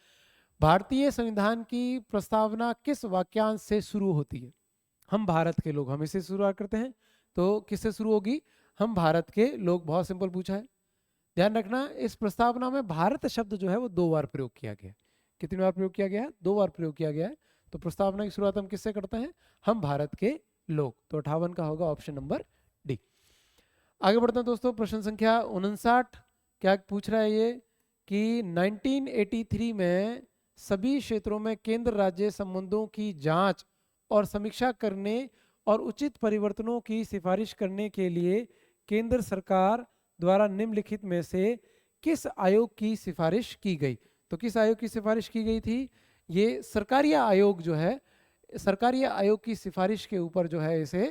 A: भारतीय संविधान की प्रस्तावना किस वाक्यांश से शुरू होती है? हम भारत के लोग, हम इसे शुरुआत करते हैं, तो किससे शुरू होगी? हम भारत के लोग। बहुत सिंपल पूछा है। ध्यान रखना, इस प्रस्तावना में भारत शब्द जो है वो 2 बार प्रयोग किया गया है। कितनी बार प्रयोग किया गया है? 2 बार प्रयोग किया गया है। तो प्रस्तावना की शुरुआत हम किससे करते हैं? हम भारत के लोग। तो 58 का होगा ऑप्शन नंबर डी। आगे बढ़ते हैं दोस्तों, प्रश्न संख्या 59 क्या पूछ रहा है ये कि 1983 में सभी क्षेत्रों में केंद्र राज्य संबंधों की जांच और समीक्षा करने और उचित परिवर्तनों की सिफारिश करने के लिए केंद्र सरकार द्वारा निम्नलिखित में से किस आयोग की सिफारिश की गई? तो किस आयोग की सिफारिश की गई थी? ये सरकारिया आयोग जो है, सरकारिया आयोग की सिफारिश के ऊपर जो है इसे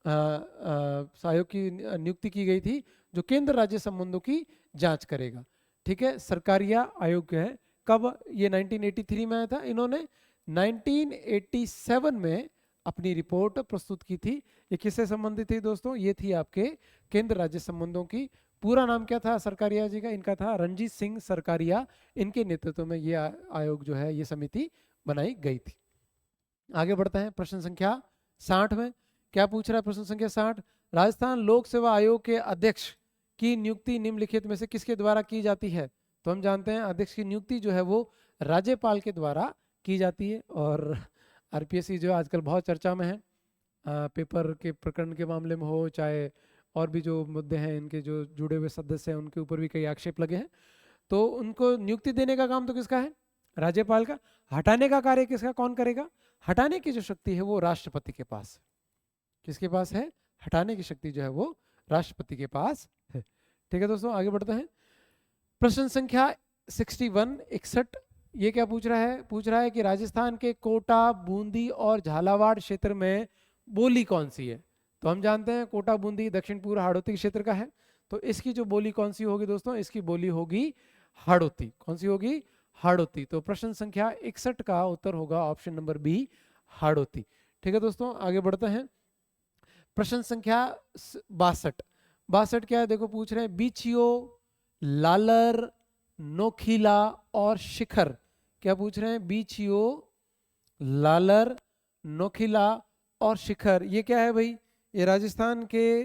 A: आयोग की नियुक्ति की गई थी, जो केंद्र राज्य संबंधों की जांच करेगा। ठीक है, सरकारिया आयोग है। कब? ये 1983 में आया था। इन्होंने 1987 में अपनी रिपोर्ट प्रस्तुत की थी। ये किससे संबंधित थी दोस्तों? ये थी आपके केंद्र राज्य संबंधों की। पूरा नाम क्या था सरकारिया जी का? इनका था रणजीत सिंह सरकारिया। इनके नेतृत्व में ये आयोग जो है, ये समिति बनाई गई थी। आगे बढ़ते हैं प्रश्न संख्या 60 में। क्या पूछ रहा है प्रश्न संख्या 60? राजस्थान लोक सेवा आयोग के अध्यक्ष की नियुक्ति निम्नलिखित में से किसके द्वारा की जाती है? तो हम जानते हैं अध्यक्ष की नियुक्ति जो है वो राज्यपाल के द्वारा की जाती है। और आरपीएससी जो आजकल बहुत चर्चा में है, पेपर के प्रकरण के मामले में हो, चाहे और भी जो मुद्दे हैं इनके जो जुड़े हुए सदस्य हैं उनके ऊपर भी कई आक्षेप लगे हैं। तो उनको नियुक्ति देने का काम तो किसका है? राज्यपाल का। हटाने का कार्य किसका? कौन करेगा? हटाने की जो शक्ति है वो राष्ट्रपति के पास है। किसके पास है? हटाने की शक्ति जो है वो राष्ट्रपति के पास है। ठीक है दोस्तों, आगे बढ़ते हैं। प्रश्न संख्या 61 ये क्या पूछ रहा है? पूछ रहा है कि राजस्थान के कोटा, बूंदी और झालावाड़ क्षेत्र में बोली कौन सी है? तो हम जानते हैं कोटा, बूंदी दक्षिण पूर्व हाड़ौती क्षेत्र का है। तो इसकी जो बोली कौन सी होगी दोस्तों? इसकी बोली होगी हाड़ौती। कौन सी होगी? हाड़ौती। तो प्रश्न संख्या 61 का उत्तर होगा ऑप्शन नंबर बी, हाड़ौती। ठीक है दोस्तों, आगे बढ़ते हैं। प्रश्न संख्या 62 क्या है? देखो पूछ रहे हैं बीछियो, लालर, नोखिला और शिखर। क्या पूछ रहे हैं? बीछियो, लालर, नोखिला और शिखर। ये क्या है भाई? ये राजस्थान के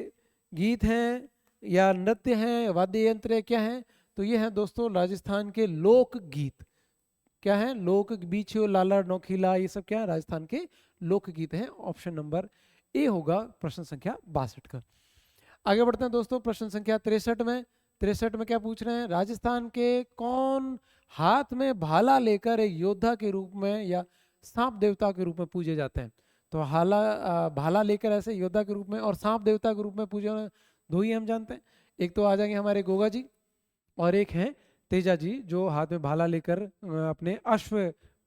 A: गीत हैं या नृत्य हैं, वाद्य यंत्र है, क्या है? तो ये है दोस्तों राजस्थान के लोक गीत। क्या है? लोक। बीछियो, लालर, नोखिला, ये सब क्या है? राजस्थान के लोक गीत हैं। ऑप्शन नंबर ए होगा प्रश्न संख्या 62 का। आगे बढ़ते हैं दोस्तों, प्रश्न संख्या 63 में। 63 में क्या पूछ रहे हैं? राजस्थान के कौन हाथ में भाला लेकर एक योद्धा के रूप में या सांप देवता के रूप में पूजे जाते हैं? तो भाला लेकर ऐसे योद्धा के रूप में और सांप देवता के रूप में पूजे, दो ही हम जानते हैं। एक तो आ जाएंगे हमारे गोगा जी और एक है तेजा जी, जो हाथ में भाला लेकर अपने अश्व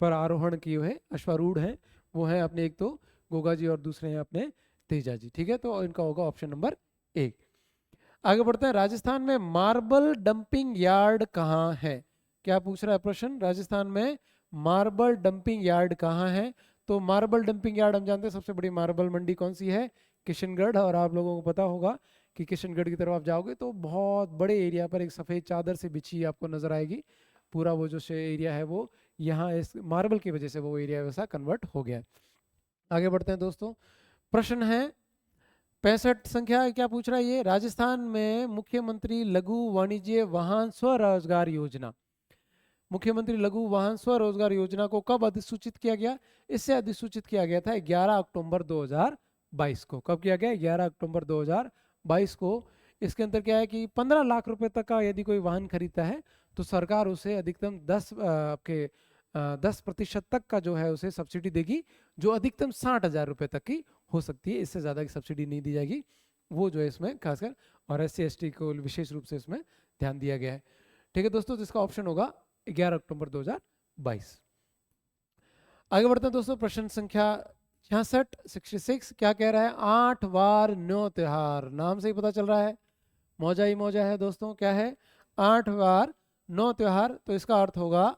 A: पर आरोहण किए हुए अश्वारूढ़ हैं। वो हैं अपने, एक तो गोगा जी और दूसरे हैं अपने तेजा जी। ठीक है, तो इनका होगा ऑप्शन नंबर 1। आगे बढ़ते हैं। राजस्थान में मार्बल डंपिंग यार्ड कहाँ है? क्या पूछ रहा है प्रश्न? राजस्थान में मार्बल डंपिंग यार्ड कहाँ है? तो मार्बल डंपिंग यार्ड हम जानते हैं सबसे बड़ी मार्बल मंडी कौन सी है? किशनगढ़। और आप लोगों को पता होगा कि किशनगढ़ की तरफ आप जाओगे तो बहुत बड़े एरिया पर एक सफ़ेद चादर से बिछी आपको नजर आएगी। पूरा वो जो एरिया है वो यहाँ इस मार्बल की वजह से वो एरिया वैसा कन्वर्ट हो गया है। आगे बढ़ते हैं दोस्तों, प्रश्न है 65 संख्या। क्या पूछ रहा है ये? राजस्थान में मुख्यमंत्री लघु वाणिज्य वाहन स्वरोजगार योजना, मुख्यमंत्री लघु वाहन स्वरोजगार योजना को कब अधिसूचित किया गया? इससे अधिसूचित किया गया था 11 अक्टूबर 2022 को। कब किया गया? 11 अक्टूबर 2022 को। इसके अंदर क्या है कि 15 लाख रुपए तक का यदि कोई वाहन खरीदता है तो सरकार उसे अधिकतम 10% तक का जो है उसे सब्सिडी देगी, जो अधिकतम 60,000 रुपए तक की हो सकती है। इससे ज़्यादा की सब्सिडी नहीं दी जाएगी। वो जो है इसमें खासकर, और SC/ST को विशेष रूप से इसमें ध्यान दिया गया है। ठीक है दोस्तों, तो इसका ऑप्शन होगा 11 अक्टूबर 2022। आगे बढ़ते हैं दोस्तों, प्रश्न संख्या 66 क्या कह रहा है? 8 वार 9 त्योहार। नाम से ही पता चल रहा है मौजा ही मौजा है दोस्तों। क्या है? 8 वार 9 त्योहार। तो इसका अर्थ होगा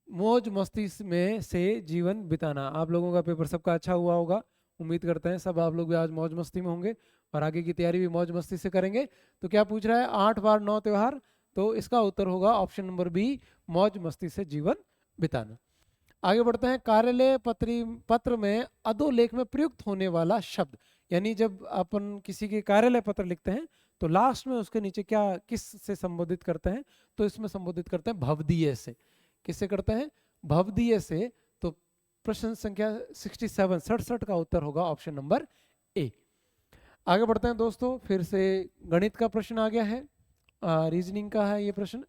A: मौज मस्ती में से जीवन बिताना। आप लोगों का पेपर सबका अच्छा हुआ होगा, उम्मीद करते हैं सब आप लोग भी आज मौज मस्ती में होंगे और आगे की तैयारी भी मौज मस्ती से करेंगे। तो क्या पूछ रहा है, 8 बार 9 त्योहार, तो इसका उत्तर होगा ऑप्शन नंबर बी, मौज मस्ती से जीवन बिताना। आगे बढ़ते हैं, कार्यालय पत्र में अधोलेख में प्रयुक्त होने वाला शब्द, यानी जब अपन किसी के कार्यालय पत्र लिखते हैं तो लास्ट में उसके नीचे क्या किस से संबोधित करते हैं, तो इसमें संबोधित करते हैं भवदीय से। किससे करते हैं, भवदीय से। तो प्रश्न संख्या 67 का उत्तर होगा ऑप्शन नंबर ए। आगे बढ़ते हैं दोस्तों, फिर से गणित का प्रश्न आ गया है, रीजनिंग का है ये प्रश्न।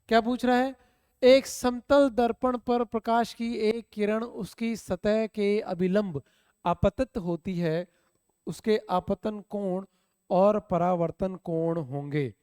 A: क्या पूछ रहा है, एक समतल दर्पण पर प्रकाश की एक किरण उसकी सतह के अभिलंब आपतित होती है, उसके आपतन कोण और परावर्तन कोण होंगे।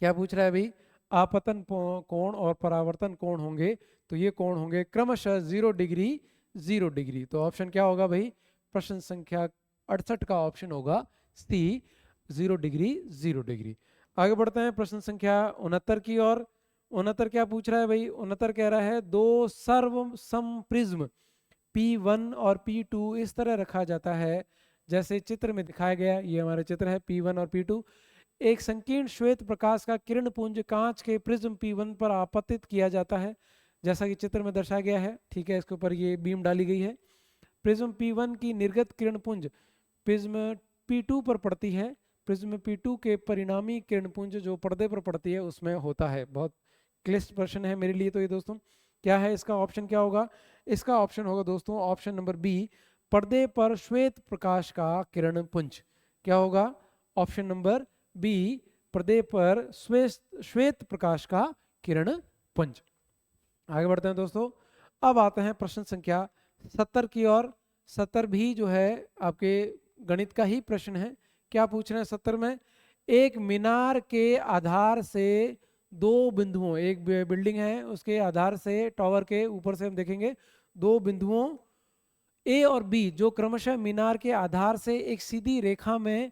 A: क्या पूछ रहा है भाई, आपतन कोण और परावर्तन कोण होंगे, तो ये कोण होंगे क्रमशः 0 डिग्री 0 डिग्री। तो ऑप्शन क्या होगा भाई, प्रश्न संख्या 68 का ऑप्शन होगा सी, 0 डिग्री 0 डिग्री। आगे बढ़ते हैं प्रश्न संख्या 69 की ओर। 69 क्या पूछ रहा है भाई, 69 कह रहा है दो सर्व सम प्रिज्म P1 और P2 इस तरह रखा जाता है जैसे चित्र में दिखाया गया। ये हमारा चित्र है P1 और P2। एक संकीर्ण श्वेत प्रकाश का किरण पुंज कांच के प्रिज्म P1 पर आपतित किया जाता है, जैसा कि चित्र में दर्शाया गया है। ठीक है, इसके ऊपर ये बीम डाली गई है। प्रिज्म P1 की निर्गत किरण पुंज प्रिज्म P2 पर पड़ती है। प्रिज्म P2 के परिणामी किरण पुंज जो पर्दे पर पड़ती है उसमें होता है। बहुत क्लिष्ट प्रश्न है मेरे लिए तो ये दोस्तों। क्या है इसका ऑप्शन, क्या होगा इसका ऑप्शन होगा दोस्तों ऑप्शन नंबर बी, पर्दे पर श्वेत प्रकाश का किरण पुंज। क्या होगा ऑप्शन नंबर बी, पर्दे पर श्वेत प्रकाश का किरण पुंज। आगे बढ़ते हैं दोस्तों, अब आते हैं प्रश्न संख्या 70 की ओर। 70 भी जो है आपके गणित का ही प्रश्न है। क्या पूछ रहे हैं 70 में, एक मीनार के आधार से दो बिंदुओं, एक बिल्डिंग है उसके आधार से टावर के ऊपर से हम देखेंगे दो बिंदुओं ए और बी जो क्रमशः मीनार के आधार से एक सीधी रेखा में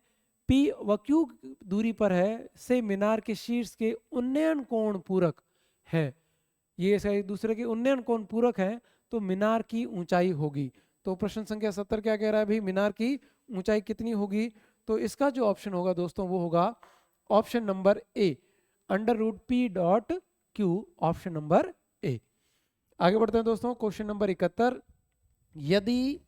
A: पी व क्यू दूरी पर है से मीनार के शीर्ष के उन्नयन कोण पूरक है। ये एक दूसरे के उन्नयन कोण पूरक है तो मीनार की ऊंचाई होगी। तो प्रश्न संख्या 70 क्या कह रहा है भाई, मीनार की ऊंचाई कितनी होगी। तो इसका जो ऑप्शन होगा दोस्तों वो होगा option number A, √P.Q, option number A. आगे बढ़ते हैं दोस्तों, क्वेश्चन नंबर 71। यदि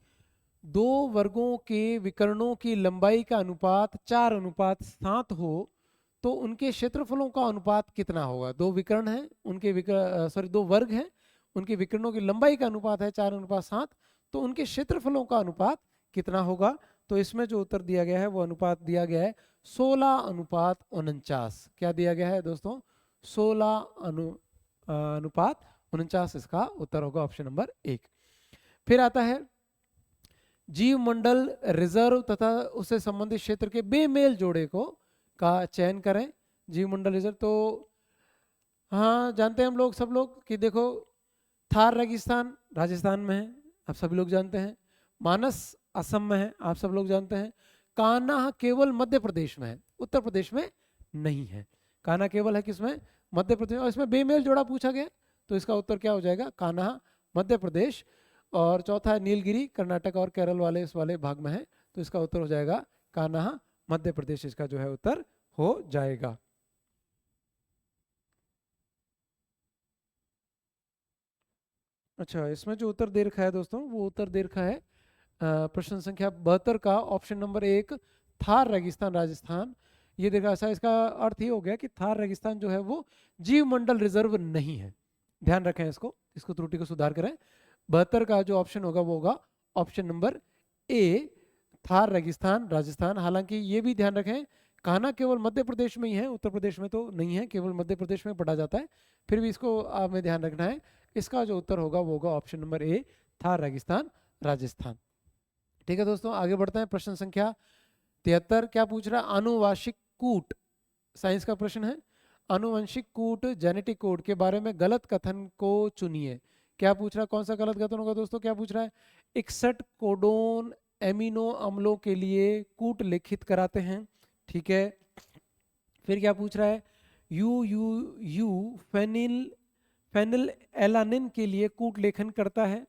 A: दो वर्गों के विकर्णों की लंबाई का अनुपात 4:7 हो तो उनके क्षेत्रफलों का अनुपात कितना होगा। दो विकर्ण हैं, उनके दो वर्ग हैं, उनके विकर्णों की लंबाई का अनुपात है 4:7, तो उनके क्षेत्रफलों का अनुपात कितना होगा। तो इसमें जो उत्तर दिया गया है वो अनुपात दिया गया है 16:49। क्या दिया गया है दोस्तों, 16:49 इसका उत्तर होगा ऑप्शन नंबर 1। फिर आता है जीव मंडल रिजर्व तथा उससे संबंधित क्षेत्र के बेमेल जोड़े को का चयन करें। जीव मंडल रिजर्व तो हाँ जानते हैं हम लोग सब लोग कि देखो थार रेगिस्तान राजस्थान में है, आप सभी लोग जानते हैं। मानस असम में है, आप सब लोग जानते हैं। कान्हा केवल मध्य प्रदेश में है, उत्तर प्रदेश में नहीं है। कान्हा केवल है किसमें, मध्य प्रदेश। और इसमें बेमेल जोड़ा पूछा गया तो इसका उत्तर क्या हो जाएगा, कान्हा मध्य प्रदेश। और चौथा है नीलगिरी, कर्नाटक और केरल वाले इस वाले भाग में है, तो इसका उत्तर हो जाएगा कान्हा मध्य प्रदेश, इसका जो है उत्तर हो जाएगा। अच्छा, इसमें जो उत्तर दे रखा है दोस्तों वो उत्तर दे रखा है प्रश्न संख्या 72 का ऑप्शन नंबर 1, थार रेगिस्तान राजस्थान। ये देखा ऐसा, इसका अर्थ ये हो गया कि थार रेगिस्तान जो है वो जीव मंडल रिजर्व नहीं है। ध्यान रखें इसको त्रुटि को सुधार करें। 72 का जो ऑप्शन होगा वो होगा ऑप्शन नंबर ए, थार रेगिस्तान राजस्थान। हालांकि ये भी ध्यान रखें कान्हा केवल मध्य प्रदेश में ही है, उत्तर प्रदेश में तो नहीं है, केवल मध्य प्रदेश में पढ़ा जाता है। फिर भी इसको हमें ध्यान रखना है। इसका जो उत्तर होगा वो होगा ऑप्शन नंबर ए, थार रेगिस्तान राजस्थान। ठीक है दोस्तों, आगे बढ़ते हैं। प्रश्न संख्या 73 क्या पूछ रहा है, आनुवांशिक कूट, साइंस का प्रश्न है। आनुवंशिक कूट जेनेटिक कोड के बारे में गलत कथन को चुनिए। क्या पूछ रहा है, कौन सा गलत कथन होगा दोस्तों, क्या पूछ रहा है, 61 कोडोन एमिनो अम्लों के लिए कूट लिखित कराते हैं। ठीक है, फिर क्या पूछ रहा है, U U U phenyl phenylalanine के लिए कूट लेखन करता है।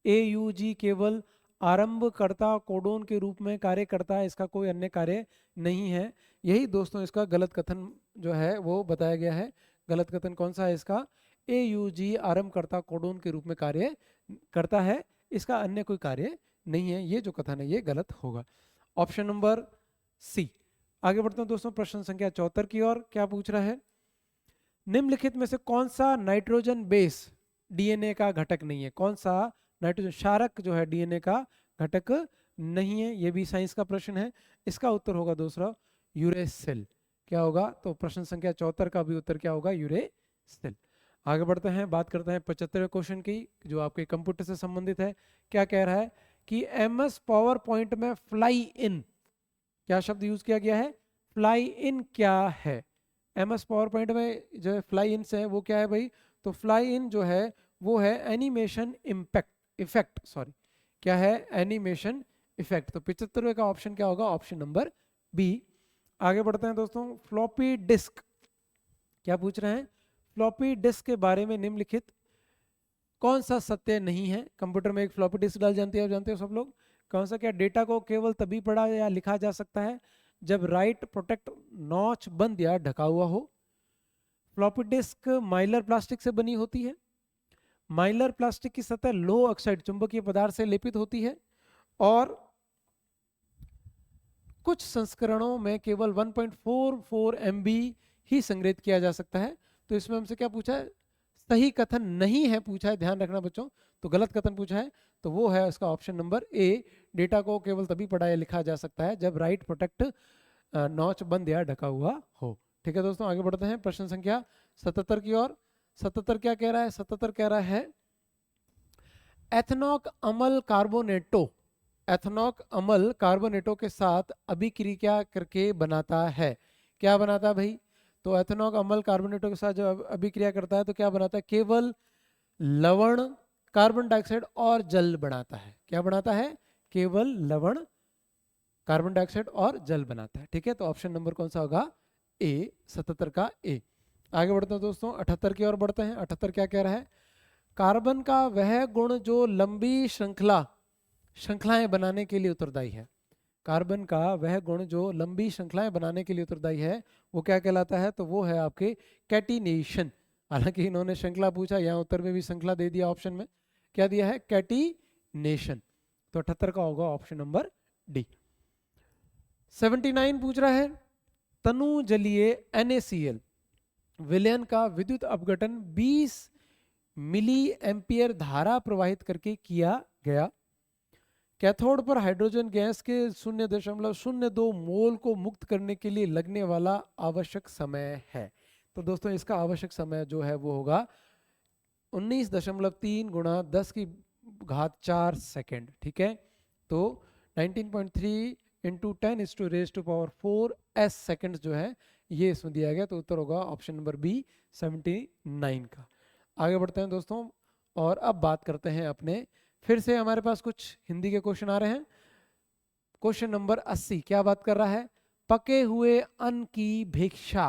A: AUG केवल आरंभकर्ता कोडोन के रूप में कार्य करता है, इसका कोई अन्य कार्य नहीं है। यही दोस्तों इसका गलत कथन जो है वो बताया गया है। गलत कथन कौन सा है इसका? AUG आरंभकर्ता कोडोन के रूप में कार्य करता है, इसका अन्य कोई कार्य नहीं है। ये जो कथन है ये गलत होगा। Option number C. आगे बढ़ते हैं दोस्तों प्रश्न संख्या 74 की ओर। क्या पूछ रहा है? निम्नलिखित में से कौन सा नाइट्रोजन बेस डीएनए का घटक नहीं है? कौन सा नाइट्रोजन क्षारक जो है डीएनए का घटक नहीं है? ये भी साइंस का प्रश्न है। इसका उत्तर होगा दूसरा यूरेसिल। क्या होगा? तो प्रश्न संख्या 74 का भी उत्तर क्या होगा? यूरेसिल। आगे बढ़ते हैं, बात करते हैं 75वें क्वेश्चन की जो आपके कंप्यूटर से संबंधित है। क्या कह रहा है कि MS पावर पॉइंट में फ्लाई इन, क्या शब्द यूज किया गया है? फ्लाई इन क्या है? MS पावर पॉइंट में जो है फ्लाई इन से है वो क्या है भाई? तो फ्लाई इन जो है वो है एनिमेशन इफेक्ट, सॉरी क्या है? Animation effect. तो 75वें का ऑप्शन क्या होगा? Option number B. आगे बढ़ते हैं दोस्तों, फ्लॉपी डिस्क। क्या पूछ रहे हैं? फ्लॉपी डिस्क के बारे में निम्नलिखित कौन सा सत्य नहीं है? कंप्यूटर में एक फ्लॉपी डिस्क डाल जानते हो सब लोग। कौन सा? क्या डेटा को केवल तभी पढ़ा या लिखा जा सकता है जब राइट प्रोटेक्ट नॉच बंद या ढका हुआ हो। फ्लॉपी डिस्क माइलर प्लास्टिक से बनी होती है। माइलर प्लास्टिक की सतह लोह ऑक्साइड चुंबकीय पदार्थ से लेपित होती है और कुछ संस्करणों में केवल 1.44 MB ही संग्रहित किया जा सकता है। तो इसमें हमसे क्या पूछा है? सही कथन नहीं है पूछा है, ध्यान रखना बच्चों। तो गलत कथन पूछा है, तो वो है उसका ऑप्शन नंबर ए, डेटा को केवल तभी पढ़ा या लिखा जा सकता है जब राइट प्रोटेक्ट नॉच बंद या ढका हुआ हो। ठीक है दोस्तों, आगे बढ़ते हैं प्रश्न संख्या 77 की ओर। 77 क्या कह रहा है? 77 कह रहा है एथनॉक अम्ल कार्बोनेटो, एथनॉक अम्ल कार्बोनेटो के साथ अभिक्रिया करके बनाता है। क्या बनाता है भाई? तो एथनॉक अम्ल कार्बोनेटो के साथ जब अभिक्रिया करता है तो क्या बनाता है? केवल लवण, कार्बन डाइऑक्साइड और जल बनाता है। क्या बनाता है? केवल लवण, कार्बन डाइऑक्साइड और जल बनाता है। ठीक है, तो ऑप्शन नंबर कौन सा होगा? ए, 77 का ए। आगे बढ़ते हैं दोस्तों 78 की ओर बढ़ते हैं। 78 क्या कह रहा है? कार्बन का वह गुण जो लंबी श्रृंखलाएं बनाने के लिए उत्तरदायी है। कार्बन का वह गुण जो लंबी श्रृंखलाएं बनाने के लिए उत्तरदायी है वो क्या कहलाता है? तो वो है आपके कैटिनेशन। हालांकि इन्होंने श्रृंखला पूछा, यहाँ उत्तर में भी श्रृंखला दे दिया, ऑप्शन में क्या दिया है? कैटिनेशन। तो 78 का होगा ऑप्शन नंबर डी। 79 पूछ रहा है तनु जलीय NaCl विलयन का विद्युत अपघटन 20 मिली एम्पियर धारा प्रवाहित करके किया गया। कैथोड पर हाइड्रोजन गैस के 0.02 मोल को मुक्त करने के लिए लगने वाला आवश्यक समय है। तो दोस्तों इसका आवश्यक समय जो है वो होगा 19.3 गुणा 10⁴ सेकेंड। ठीक है, तो 19.3 इंटू 10⁻⁴ s सेकेंड जो है ये इसमें दिया गया। तो उत्तर होगा ऑप्शन नंबर बी 79 का। आगे बढ़ते हैं दोस्तों और अब बात करते हैं अपने, फिर से हमारे पास कुछ हिंदी के क्वेश्चन आ रहे हैं। क्वेश्चन नंबर 80 क्या बात कर रहा है? पके हुए अन्न की भिक्षा।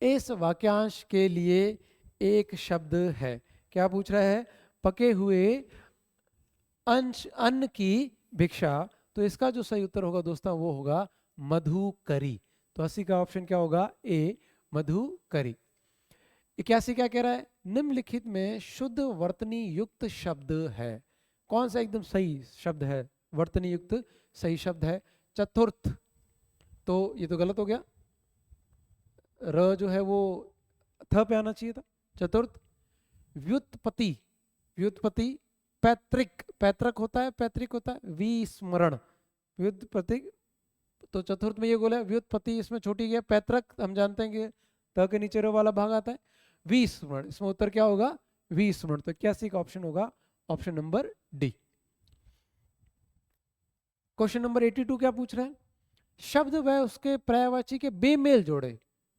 A: इस वाक्यांश के लिए एक शब्द है। क्या पूछ रहा है? पके हुए अन्न की भिक्षा। तो इसका जो सही उत्तर होगा दोस्तों वो होगा मधुकरी। तो 80 का ऑप्शन क्या होगा? ए, मधुकरी। 81 क्या कह रहा है? निम्नलिखित में शुद्ध वर्तनी युक्त शब्द है। कौन सा एकदम सही शब्द है? वर्तनी युक्त सही शब्द है चतुर्थ। तो ये तो गलत हो गया, र जो है वो थ पे आना चाहिए था। चतुर्थ। व्युत्पत्ति, व्युत्पत्ति। पैतृक, पैतृक होता है, पैतृक होता है। विस्मरण, व्युत्पत्ति। तो चतुर्थ में ये बोला व्युत्पत्ति, इसमें छोटी गया। पैतृक हम जानते हैं कि त के नीचे रो वाला भाग आता है। विस्मरण, इसमें उत्तर क्या होगा? विस्मरण। तो 81 का ऑप्शन होगा option number D. Question number 82 क्या पूछ रहे हैं? शब्द व उसके पर्यायवाची के बेमेल जोड़े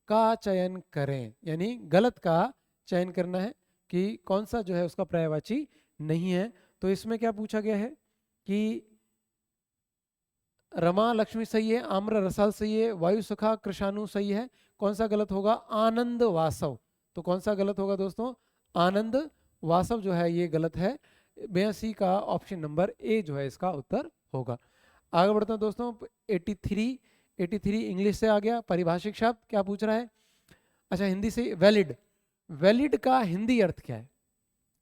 A: का चयन करें। यानी गलत का चयन करना है कि कौन सा जो है उसका पर्यायवाची नहीं है। तो इसमें क्या पूछा गया है कि रमा लक्ष्मी सही है, आम्र रसाल सही है, वायु सुखा कृषाणु सही है। कौन सा गलत होगा? आनंद वासव। तो कौन सा गलत होगा दोस्तों? आनंद वासव जो है ये गलत है। 82 का ऑप्शन नंबर ए जो है इसका उत्तर होगा। आगे बढ़ते हैं दोस्तों। 83 इंग्लिश से आ गया। पारिभाषिक शब्द क्या पूछ रहा है? अच्छा हिंदी से वैलिड। वैलिड का हिंदी अर्थ क्या है?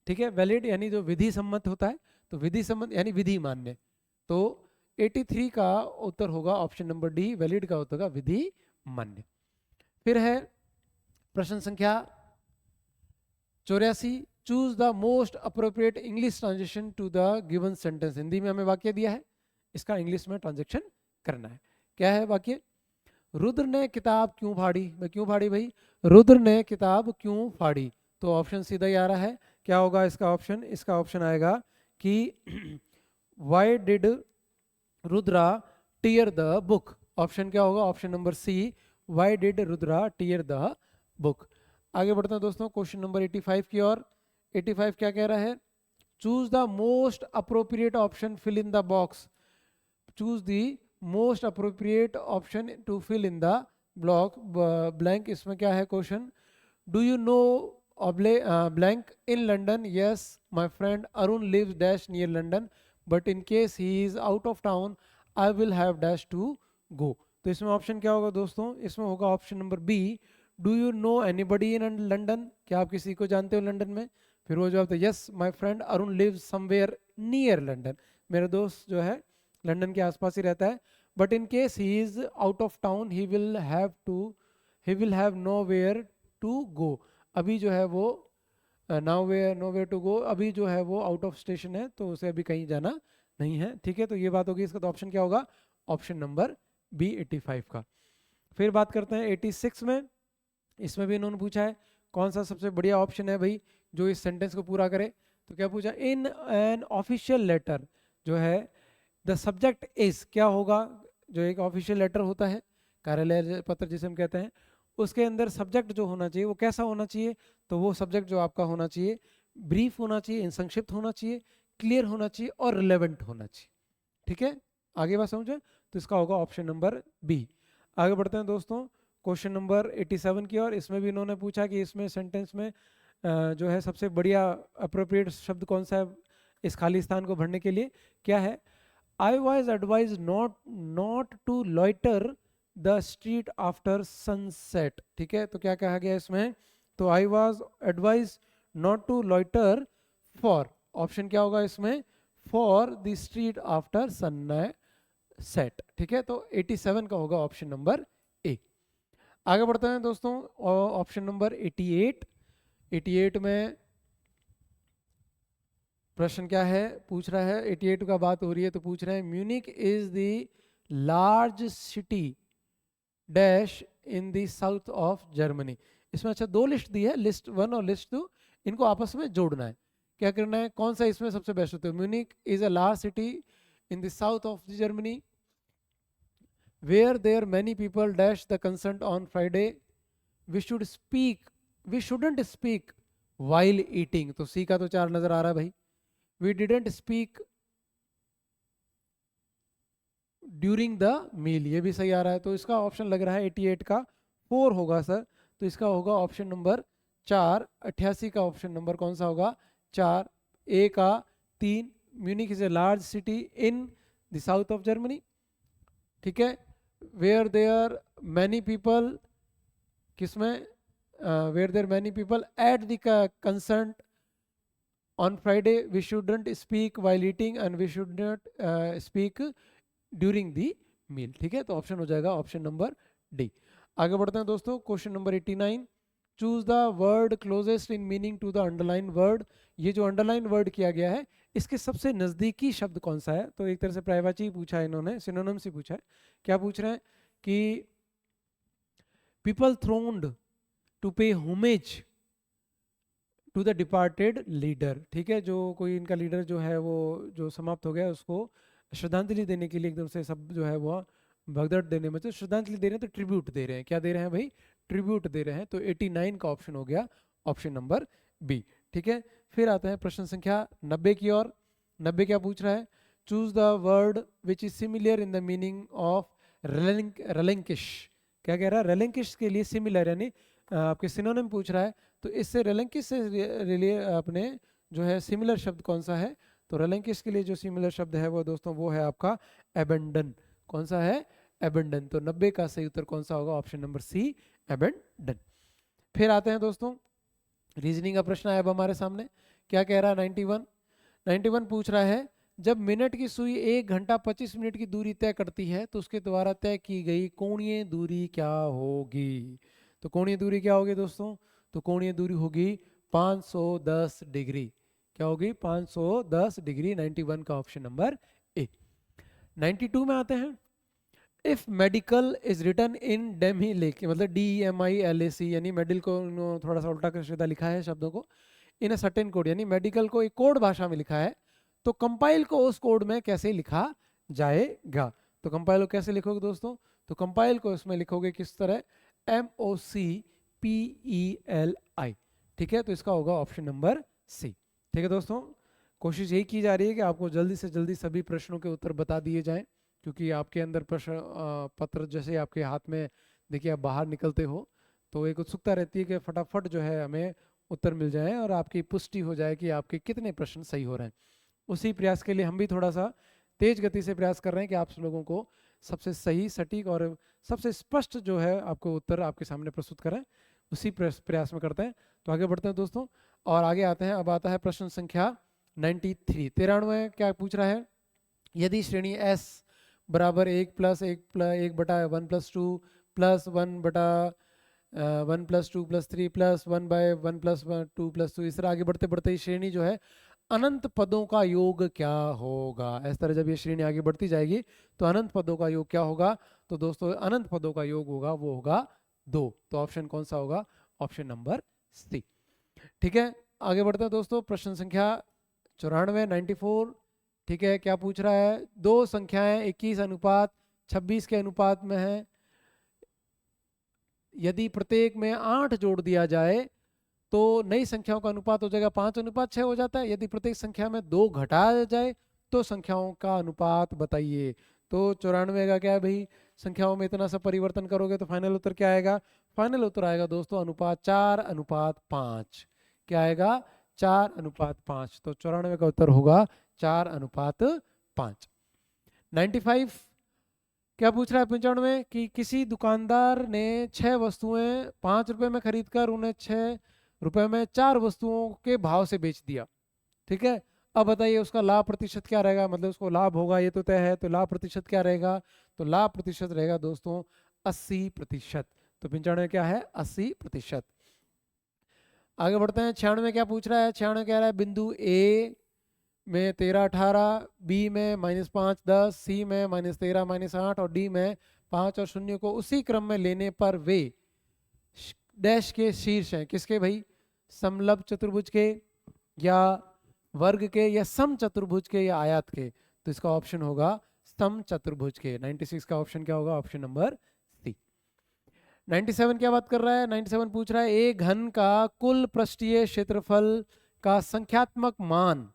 A: ठीक है, वैलिड यानी जो विधि सम्मत होता है, तो विधि सम्मत यानी विधि मान्य। तो 83 का उत्तर होगा ऑप्शन नंबर डी, वैलिड का उत्तर होगा विधि मान्य। फिर है प्रश्न संख्या 84, choose the most appropriate English transaction to the given sentence. Hindi में हमें वाक्य दिया है, इसका इंग्लिश में ट्रांजेक्शन करना है। क्या है वाक्य? रुद्र ने किताब क्यों फाड़ी? मैं क्यों फाड़ी भाई? रुद्र ने किताब क्यों फाड़ी? तो ऑप्शन सीधा ही आ रहा है। क्या होगा इसका ऑप्शन? इसका ऑप्शन आएगा कि why did Rudra tear the book. Option क्या होगा? Option number C, why did Rudra tear the book. आगे बढ़ते हैं दोस्तों क्वेश्चन नंबर 85 की ओर। 85 क्या कह रहा है? Choose the most appropriate option, fill in the box. Choose the most appropriate option to fill in the blank. इसमें क्या है question? Do you know blank in London? Yes, my friend Arun lives dash near London, but in case he is out of town, I will have dash to go. तो इसमें option क्या होगा दोस्तों? इसमें होगा option number B, do you know anybody in London? क्या आप किसी को जानते हो लंदन में? फिर वो जवाब था yes my friend Arun lives somewhere near London. मेरा दोस्त जो है लंदन के आसपास ही रहता है। But in case he is out of town, he will have nowhere to go. अभी जो है वो नोवेयर टू गो, अभी जो है वो आउट ऑफ स्टेशन है, तो उसे अभी कहीं जाना नहीं है। ठीक है, तो ये बात होगी। इसका तो ऑप्शन क्या होगा? ऑप्शन नंबर बी 85 का। फिर बात करते हैं 86 में। इसमें भी इन्होंने पूछा है कौन सा सबसे बढ़िया ऑप्शन है भाई जो इस सेंटेंस को पूरा करे। तो क्या पूछा? इन एन ऑफिशियल लेटर जो है द सब्जेक्ट इज, क्या होगा? जो एक ऑफिशियल लेटर होता है, कार्यालय पत्र जिसे हम कहते हैं, उसके अंदर सब्जेक्ट जो होना चाहिए वो कैसा होना चाहिए? तो वो सब्जेक्ट जो आपका होना चाहिए ब्रीफ होना चाहिए, संक्षिप्त होना चाहिए, क्लियर होना चाहिए और रिलेवेंट होना चाहिए। ठीक है, आगे बात समझे? तो इसका होगा ऑप्शन नंबर बी। आगे बढ़ते हैं दोस्तों क्वेश्चन नंबर 87 की ओर। इसमें भी इन्होंने पूछा कि इसमें सेंटेंस में जो है सबसे बढ़िया अप्रोप्रिएट शब्द कौन सा है इस खाली स्थान को भरने के लिए। क्या है? I was advise not to loiter the street after sunset. ठीक है, तो क्या कहा गया इसमें? तो I was advise not to loiter for, option क्या होगा इसमें? For the street after sunset. ठीक है, तो 87 का होगा ऑप्शन नंबर ए। आगे बढ़ते हैं दोस्तों ऑप्शन नंबर 88। 88 में प्रश्न क्या है? पूछ रहा है 88 का बात हो रही है तो पूछ रहे हैं Munich is the large city dash in the south of Germany. इसमें अच्छा दो लिस्ट दी है, लिस्ट 1 और लिस्ट 2, इनको आपस में जोड़ना है। क्या करना है? कौन सा इसमें सबसे बेस्ट होता है? Munich is a large city in the south of Germany where there many people dash the consent on Friday, we shouldn't speak while eating। तो सी का तो 4 नजर आ रहा है भाई। we didn't speak during the meal, ये भी सही आ रहा है। तो इसका ऑप्शन लग रहा है 88 का 4 होगा सर। तो इसका होगा ऑप्शन नंबर 4। 88 का ऑप्शन नंबर कौन सा होगा? 4। ए का 3, Munich is a large city in the south of Germany. ठीक है, where there many people, किसमें? where there many people at the concert on Friday, we shouldn't speak while eating and we should not speak during the meal। ठीक है, तो option हो जाएगा option number D. आगे बढ़ते हैं दोस्तों question number 89। Choose the word closest in meaning to the underline word. ये जो अंडरलाइन वर्ड किया गया है इसके सबसे नजदीकी शब्द कौन सा है? तो एक तरह से प्रायवाची पूछा है इन्होंने, सिनोनिम से पूछा है। क्या पूछ रहे हैं कि people thronged to pay homage to the departed leader. ठीक है, जो कोई इनका लीडर जो है वो जो समाप्त हो गया उसको श्रद्धांजलि देने के लिए एकदम से सब जो है वो भगदड़ देने में, तो श्रद्धांजलि दे रहे हैं तो ट्रिब्यूट दे रहे हैं। क्या दे रहे हैं भाई? ट्रिब्यूट दे रहे हैं। तो 89 का ऑप्शन हो गया ऑप्शन नंबर बी। ठीक है, फिर आता है प्रश्न संख्या 90 की ओर। 90 क्या पूछ रहा है? Choose the word which is similar in the meaning of relinquish. क्या कह रहा है? रेलिंकिश के लिए सिमिलर यानी आपके सिनोनिम पूछ रहा है। तो इससे रेलेंकिस से रिले अपने जो है सिमिलर शब्द कौन सा है? तो रेलेंकिस के लिए जो सिमिलर शब्द है वो दोस्तों वो है आपका एबेंडन। कौन सा है? एबेंडन। तो 90 का सही उत्तर कौन सा होगा? Option number C, abandon. फिर आते हैं दोस्तों, रीजनिंग का प्रश्न है अब हमारे सामने। क्या कह रहा है? 91 पूछ रहा है, जब मिनट की सुई 1 घंटा 25 मिनट की दूरी तय करती है तो उसके द्वारा तय की गई कोणीय दूरी क्या होगी? तो कोणीय दूरी क्या होगी दोस्तों? तो कोणीय दूरी होगी 510 डिग्री। क्या होगी? 510 डिग्री। 91 का ऑप्शन नंबर ए। 92 में आते हैं, if medical is written in demi lac, मतलब DEMILAC, यानी मेडिकल को थोड़ा सा उल्टा कर सीधा लिखा है शब्दों को, इन अ सर्टेन कोड, यानी मेडिकल को एक कोड भाषा में लिखा है, तो कंपाइल को उस कोड में कैसे लिखा जाएगा? तो कंपाइल को कैसे लिखोगे दोस्तों? तो कंपाइल को इसमें लिखोगे किस तरह? MOCPELI। ठीक है, तो इसका होगा ऑप्शन नंबर सी। ठीक है दोस्तों, कोशिश यही की जा रही है कि आपको जल्दी से जल्दी सभी प्रश्नों के उत्तर बता दिए जाएं, क्योंकि आपके अंदर प्रश्न पत्र जैसे आपके हाथ में देखिए आप बाहर निकलते हो तो एक उत्सुकता रहती है कि फटाफट जो है हमें उत्तर मिल जाए और आपकी पुष्टि हो जाए कि आपके कितने प्रश्न सही हो रहे हैं। उसी प्रयास के लिए हम भी थोड़ा सा तेज गति से प्रयास कर रहे हैं कि आप लोगों को सबसे सही, सटीक और सबसे स्पष्ट जो है आपको उत्तर आपके सामने प्रस्तुत करें। उसी प्रयास में करते हैं। तो आगे बढ़ते हैं दोस्तों और आगे आते हैं। अब आता है प्रश्न संख्या 93। 93 क्या पूछ रहा है? यदि श्रेणी S बराबर 1 + 1 बटा 1+2 + 1 बटा 1+2+3 + 1/1+2+2, इस तरह आगे बढ़ते बढ़ते ही श्रेणी जो है अनंत पदों का योग क्या होगा? इस तरह जब ये श्रेणी आगे बढ़ती जाएगी तो अनंत पदों का योग क्या होगा? तो दोस्तों अनंत पदों का योग होगा वो होगा 2। तो ऑप्शन कौन सा होगा? Option number C. ठीक है, आगे बढ़ते हैं दोस्तों। प्रश्न संख्या 94, 94। ठीक है, क्या पूछ रहा है? दो संख्याएं 21:26 के अनुपात में है। यदि प्रत्येक में 8 जोड़ दिया जाए तो नई संख्याओं का अनुपात हो जाएगा 5:6 हो जाता है। यदि प्रत्येक संख्या में 2 घटाया जाए तो संख्याओं का अनुपात बताइए। तो 94 का क्या है भाई? संख्याओं में इतना सा परिवर्तन करोगे तो फाइनल उत्तर क्या आएगा? फाइनल उत्तर आएगा दोस्तों अनुपात 4:5। क्या आएगा? 4:5। तो 94 का उत्तर होगा 4:5। 95 क्या पूछ रहा है? 95 कि किसी दुकानदार ने 6 वस्तुएं 5 रुपए में खरीद कर उन्हें 6 रुपए में 4 वस्तुओं के भाव से बेच दिया। ठीक है, अब बताइए उसका लाभ प्रतिशत क्या रहेगा? मतलब उसको लाभ होगा ये तो तय है, तो लाभ प्रतिशत क्या रहेगा? तो लाभ प्रतिशत रहेगा दोस्तों 80%। तो 95 क्या है? 80%। आगे बढ़ते हैं। 96 क्या पूछ रहा है? 96 कह रहा है बिंदु ए में 13, 18, बी में -5, 10, सी में -13, -8 और डी में 5 और 0 को उसी क्रम में लेने पर वे डैश के शीर्ष हैं। किसके भाई? समलंब चतुर्भुज के या वर्ग के या सम चतुर्भुज के या आयत के? तो इसका ऑप्शन होगा सम चतुर्भुज के। 96 का ऑप्शन क्या होगा? ऑप्शन नंबर सी। 97 क्या बात कर रहा है? 97 पूछ रहा है एक घन का कुल पृष्ठीय क्षेत्रफल का संख्यात्मक मान,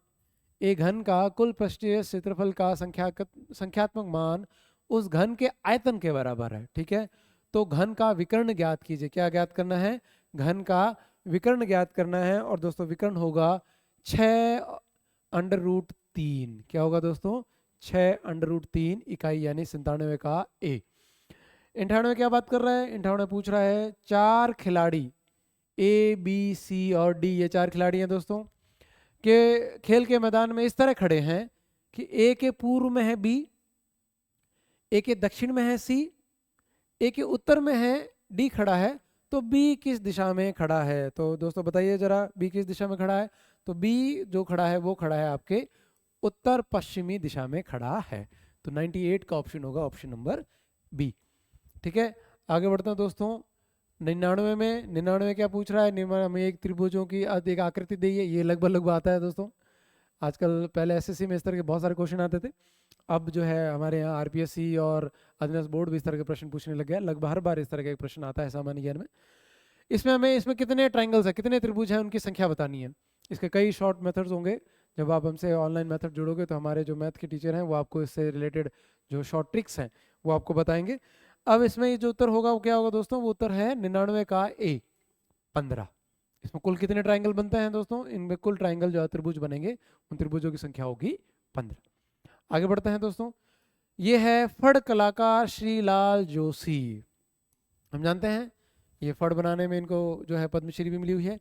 A: एक घन का कुल पृष्ठीय क्षेत्रफल का संख्यात्मक मान उस घन के आयतन के बराबर है। ठीक है, तो घन का विकर्ण ज्ञात कीजिए। क्या ज्ञात करना है? घन का विकर्ण ज्ञात करना है। और दोस्तों विकर्ण होगा 6√3। क्या होगा दोस्तों? 6√3 इकाई, यानी 97 का ए। 98 क्या बात कर रहा है? 98 पूछ रहा है 4 खिलाड़ी A, B, C और D, ये 4 खिलाड़ी हैं दोस्तों, के खेल के मैदान में इस तरह खड़े हैं कि ए के पूर्व में है बी, ए के दक्षिण में है सी, ए के उत्तर में है डी खड़ा है। तो बी किस दिशा में खड़ा है? तो दोस्तों बताइए जरा, बी किस दिशा में खड़ा है? तो बी जो खड़ा है वो खड़ा है आपके उत्तर पश्चिमी दिशा में खड़ा है। तो 98 का ऑप्शन होगा ऑप्शन नंबर बी। ठीक है, आगे बढ़ते हैं दोस्तों। 99 क्या पूछ रहा है? हमें एक त्रिभुजों की एक आकृति दी है। ये लगभग लगभग आता है दोस्तों आजकल। पहले एसएससी में इस तरह के बहुत सारे क्वेश्चन आते थे, अब जो है हमारे यहाँ आरपीएससी और अधीनस्थ बोर्ड भी इस तरह के प्रश्न पूछने लग गया। लगभग हर बार इस तरह का एक प्रश्न आता है सामान्य ज्ञान में। इसमें कितने ट्रायंगल्स है, कितने त्रिभुज हैं, उनकी संख्या बतानी है। इसके कई शॉर्ट मेथड्स होंगे। जब आप हमसे ऑनलाइन मेथड जुड़ोगे तो हमारे जो मैथ के टीचर हैं वो आपको इससे रिलेटेड जो शॉर्ट ट्रिक्स हैं वो आपको बताएंगे। अब इसमें जो उत्तर होगा वो क्या होगा दोस्तों? वो उत्तर है 99 का ए, 15। इसमें कुल कितने ट्रायंगल बनते हैं दोस्तों? इनमें कुल ट्रायंगल जो है त्रिभुज बनेंगे, उन त्रिभुजों की संख्या होगी 15। आगे बढ़ते हैं दोस्तों। ये है फड़ कलाकार श्रीलाल जोशी। हम जानते हैं ये फड़ बनाने में इनको जो है पद्मश्री भी मिली हुई है।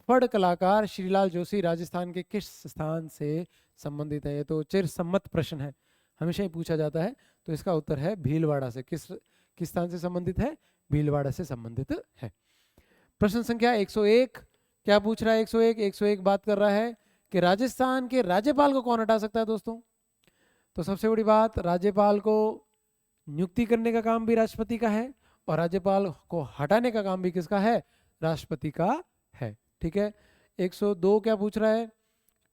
A: फड़ कलाकार श्रीलाल जोशी राजस्थान के किस स्थान से संबंधित है? ये तो चिरसम्मत प्रश्न है, हमेशा ही पूछा जाता है। तो इसका उत्तर है भीलवाड़ा से। किस स्थान से संबंधित है? भीलवाड़ा से संबंधित है। प्रश्न संख्या 101 क्या पूछ रहा है? 101 बात कर रहा है कि राजस्थान के राज्यपाल को कौन हटा सकता है दोस्तों? तो सबसे बड़ी बात, राज्यपाल को नियुक्ति करने का काम भी राष्ट्रपति का है और राज्यपाल को हटाने का काम भी किसका है? राष्ट्रपति का है। ठीक है। 102 क्या पूछ रहा है?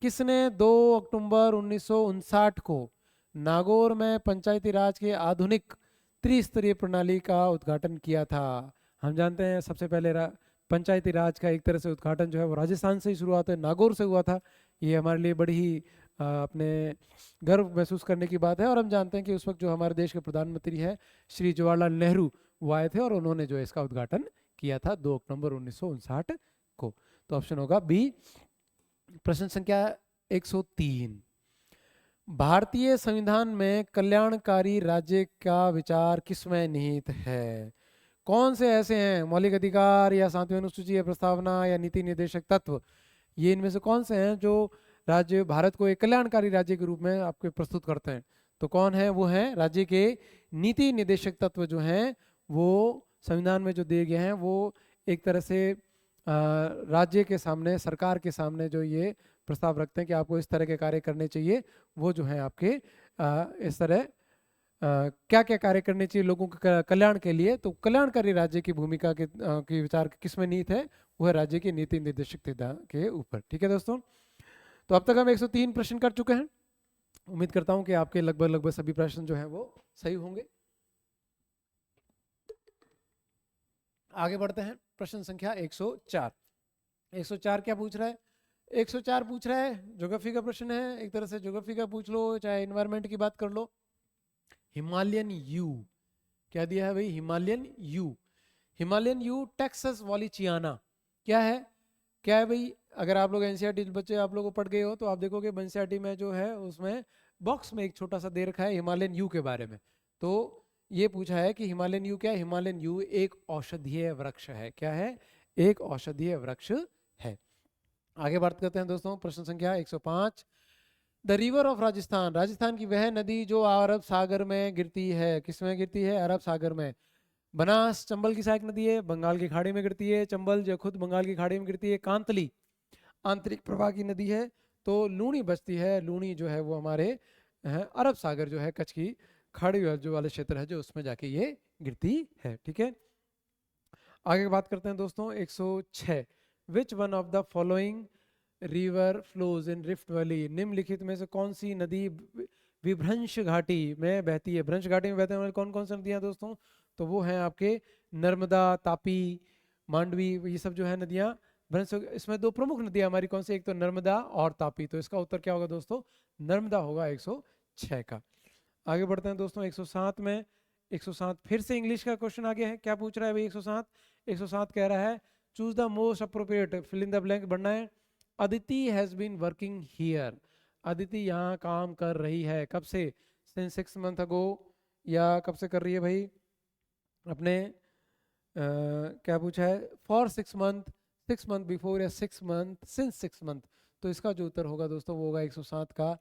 A: किसने 2 अक्टूबर 1959 को नागौर में पंचायती राज के आधुनिक त्रिस्तरीय प्रणाली का उद्घाटन किया था? हम जानते हैं सबसे पहले पंचायती राज का एक तरह से उद्घाटन जो है वो राजस्थान से ही शुरुआत है, नागौर से हुआ था। ये हमारे लिए बड़ी ही अपने गर्व महसूस करने की बात है। और हम जानते हैं कि उस वक्त जो हमारे देश के प्रधानमंत्री हैं श्री जवाहरलाल नेहरू, वो आए थे और उन्होंने जो इसका उद्घाटन किया था 2 अक्टूबर 1959 को। तो ऑप्शन होगा बी। प्रश्न संख्या 103, भारतीय संविधान में कल्याणकारी राज्य का विचार किसमें निहित है? कौन से ऐसे हैं मौलिक अधिकार या 7वीं अनुसूची या प्रस्तावना या नीति निर्देशक तत्व, ये इनमें से कौन से हैं जो राज्य भारत को एक कल्याणकारी राज्य के रूप में आपके प्रस्तुत करते हैं? तो कौन है? वो हैं राज्य के नीति निर्देशक तत्व जो हैं वो संविधान में जो दिए गए हैं, वो एक तरह से राज्य के सामने, सरकार के सामने जो ये प्रस्ताव रखते हैं कि आपको इस तरह के कार्य करने चाहिए, वो जो है आपके इस तरह क्या क्या कार्य करने चाहिए लोगों के कल्याण के लिए। तो कल्याणकारी राज्य की भूमिका की विचार किसमें निहित है? वो है राज्य की नीति निर्देशक के ऊपर। ठीक है दोस्तों, तो अब तक हम 103 प्रश्न कर चुके हैं। उम्मीद करता हूं कि आपके लगभग सभी प्रश्न जो हैं वो सही होंगे। आगे बढ़ते हैं। प्रश्न संख्या 104। 104 क्या पूछ रहा है? 104 पूछ रहा है ज्योग्राफी का प्रश्न है। एक तरह से ज्योग्राफी का पूछ लो, चाहे एनवायरमेंट की बात कर लो। हिमालयन यू क्या दिया है भाई? Himalayan yew. Himalayan yew Taxus wallichiana क्या है? क्या है भाई? अगर आप लोग एनसीईआरटी बच्चे आप लोग पढ़ गए हो तो आप देखोगे एनसीईआरटी में जो है उसमें बॉक्स में एक छोटा सा दे रखा है हिमालयन यू के बारे में। तो ये पूछा है कि हिमालयन यू क्या है? हिमालयन यू एक औषधीय वृक्ष है। क्या है? एक औषधीय वृक्ष है। आगे बात करते हैं दोस्तों। प्रश्न संख्या 105, the river of Rajasthan, Rajasthan की वह नदी जो अरब सागर में गिरती है। किसमें गिरती है? अरब सागर में। बनास चंबल की सहायक नदी है, बंगाल की खाड़ी में गिरती है। चंबल जो खुद बंगाल की खाड़ी में गिरती है। कांतली आंतरिक प्रवाह की नदी है। तो लूणी बचती है, लूणी जो है वो हमारे अरब सागर जो है कच्छ की खाड़ी जो वाले क्षेत्र है जो उसमें जाके ये गिरती है। ठीक है। आगे बात करते हैं दोस्तों 106, which one of the following river flows in rift valley, निम्नलिखित में से कौन सी नदी विभ्रंश घाटी में बहती है? भ्रंश घाटी में बहते हैं कौन कौन सी नदियां दोस्तों? तो वो हैं आपके नर्मदा, तापी, मांडवी, ये सब जो है नदियां भ्रंश। इसमें 2 प्रमुख नदियां हमारी कौन सी? एक तो नर्मदा और तापी। तो इसका उत्तर क्या होगा दोस्तों? नर्मदा होगा 106 का। आगे बढ़ते हैं दोस्तों 107 में। 107 फिर से इंग्लिश का क्वेश्चन आ गया है। क्या पूछ रहा है भाई 107? 107 कह रहा है choose the most appropriate, fill in the blank बनना है। Aditi has been working here, Aditi यहाँ काम कर रही है। कब से? सिंस 6 मंथ अगो, या कब से कर रही है भाई? अपने क्या पूछा है? फॉर 6 मंथ, 6 मंथ बिफोर, या 6 मंथ सिंस 6 मंथ। तो इसका जो उत्तर होगा दोस्तों वो होगा 107 का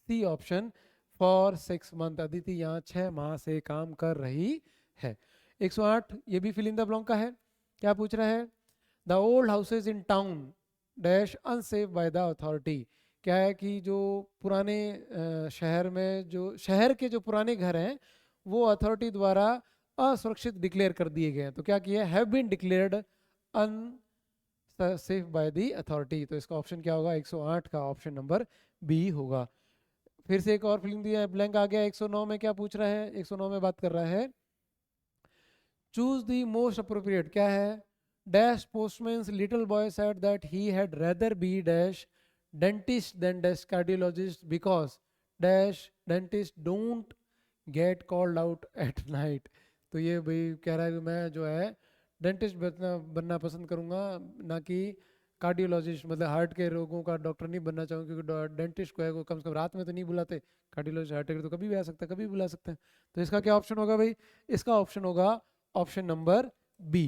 A: C option, for 6 month. Aditi यहाँ 6 माह से काम कर रही है। 108 ये भी फिल इन द ब्लैंक का है। क्या पूछ रहा है? The old houses in town dash unsafe by the authority, क्या है कि जो पुराने शहर में जो शहर के जो पुराने घर हैं वो अथॉरिटी द्वारा असुरक्षित डिक्लेयर कर दिए गए हैं। तो क्या किया? Have been declared unsafe by the authority. तो इसका ऑप्शन क्या होगा? 108 का ऑप्शन नंबर बी होगा। फिर से एक और फिल्म दिया है, ब्लैंक आ गया। 109 में क्या पूछ रहा है? 109 में बात कर रहा है चूज द मोस्ट अप्रोप्रिएट, क्या है? Dash postman's little boy said that he had rather be dash dentist than dash cardiologist because dash dentist don't get called out at night. तो ये भाई कह रहा है कि मैं जो है डेंटिस्ट बनना बनना पसंद करूंगा, ना कि कार्डियोलॉजिस्ट, मतलब हार्ट के रोगों का डॉक्टर नहीं बनना चाहूँगा, क्योंकि डेंटिस्ट को है वो कम से कम रात में तो नहीं बुलाते, कार्डियोलॉजिस्ट हार्ट के तो कभी भी आ सकता है, कभी भी बुला सकते हैं। तो इसका क्या ऑप्शन होगा भाई? इसका ऑप्शन होगा ऑप्शन नंबर बी।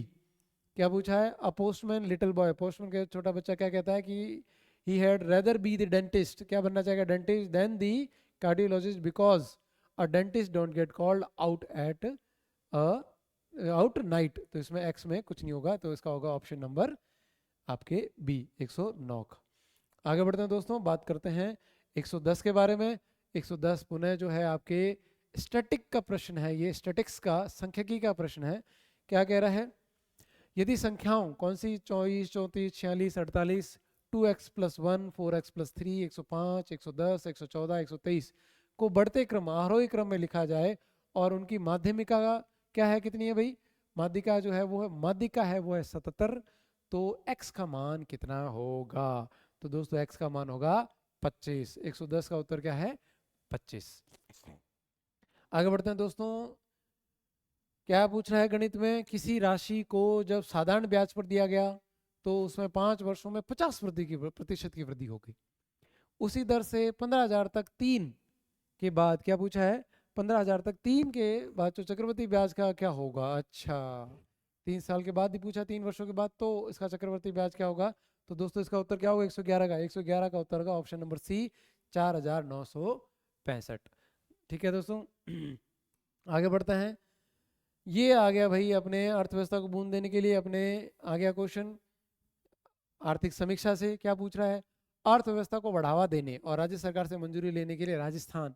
A: क्या पूछा है? A postman little boy, postman का छोटा बच्चा क्या कहता है कि he had rather be the dentist, क्या बनना चाहेगा? Dentist then the cardiologist, because a dentist don't get called out at out night. तो इसमें एक्स में कुछ नहीं होगा, तो इसका होगा ऑप्शन नंबर आपके बी 109 का। आगे बढ़ते हैं दोस्तों, बात करते हैं 110 के बारे में। 110 पुनः जो है आपके स्टैटिक का प्रश्न है, ये स्टैटिक्स का सांख्यिकी का प्रश्न है। क्या कह रहा है? यदि संख्याओं कौन सी 24, 34, 46, 48, 2x प्लस 1, 4x प्लस 3, 105, 110, 114, 123 को बढ़ते क्रम आरोही क्रम में लिखा जाए और उनकी माध्यमिका क्या है, कितनी है भाई? माध्यिका जो है वो है, माध्यिका है वो है 77, तो x का मान कितना होगा? तो दोस्तों x का मान होगा 25। 110 का उत्तर क्या है? 25। आगे बढ़ते हैं दोस्तों, क्या पूछ रहा है गणित में? किसी राशि को जब साधारण ब्याज पर दिया गया तो उसमें 5 वर्षों में 50% की वृद्धि होगी। उसी दर से 15,000 तक 3 के बाद, क्या पूछा है? 15,000 तक 3 के बाद जो चक्रवर्ती ब्याज का क्या होगा? अच्छा, 3 साल के बाद ही पूछा, 3 वर्षों के बाद, तो इसका चक्रवर्ती ब्याज क्या होगा? तो दोस्तों इसका उत्तर क्या होगा? 111 का। 111 का उत्तर होगा ऑप्शन नंबर सी, 4,965। ठीक है दोस्तों। आगे बढ़ते हैं। ये आ गया भाई अपने अर्थव्यवस्था को बूंद देने के लिए, अपने आ गया क्वेश्चन आर्थिक समीक्षा से। क्या पूछ रहा है? अर्थव्यवस्था को बढ़ावा देने और राज्य सरकार से मंजूरी लेने के लिए राजस्थान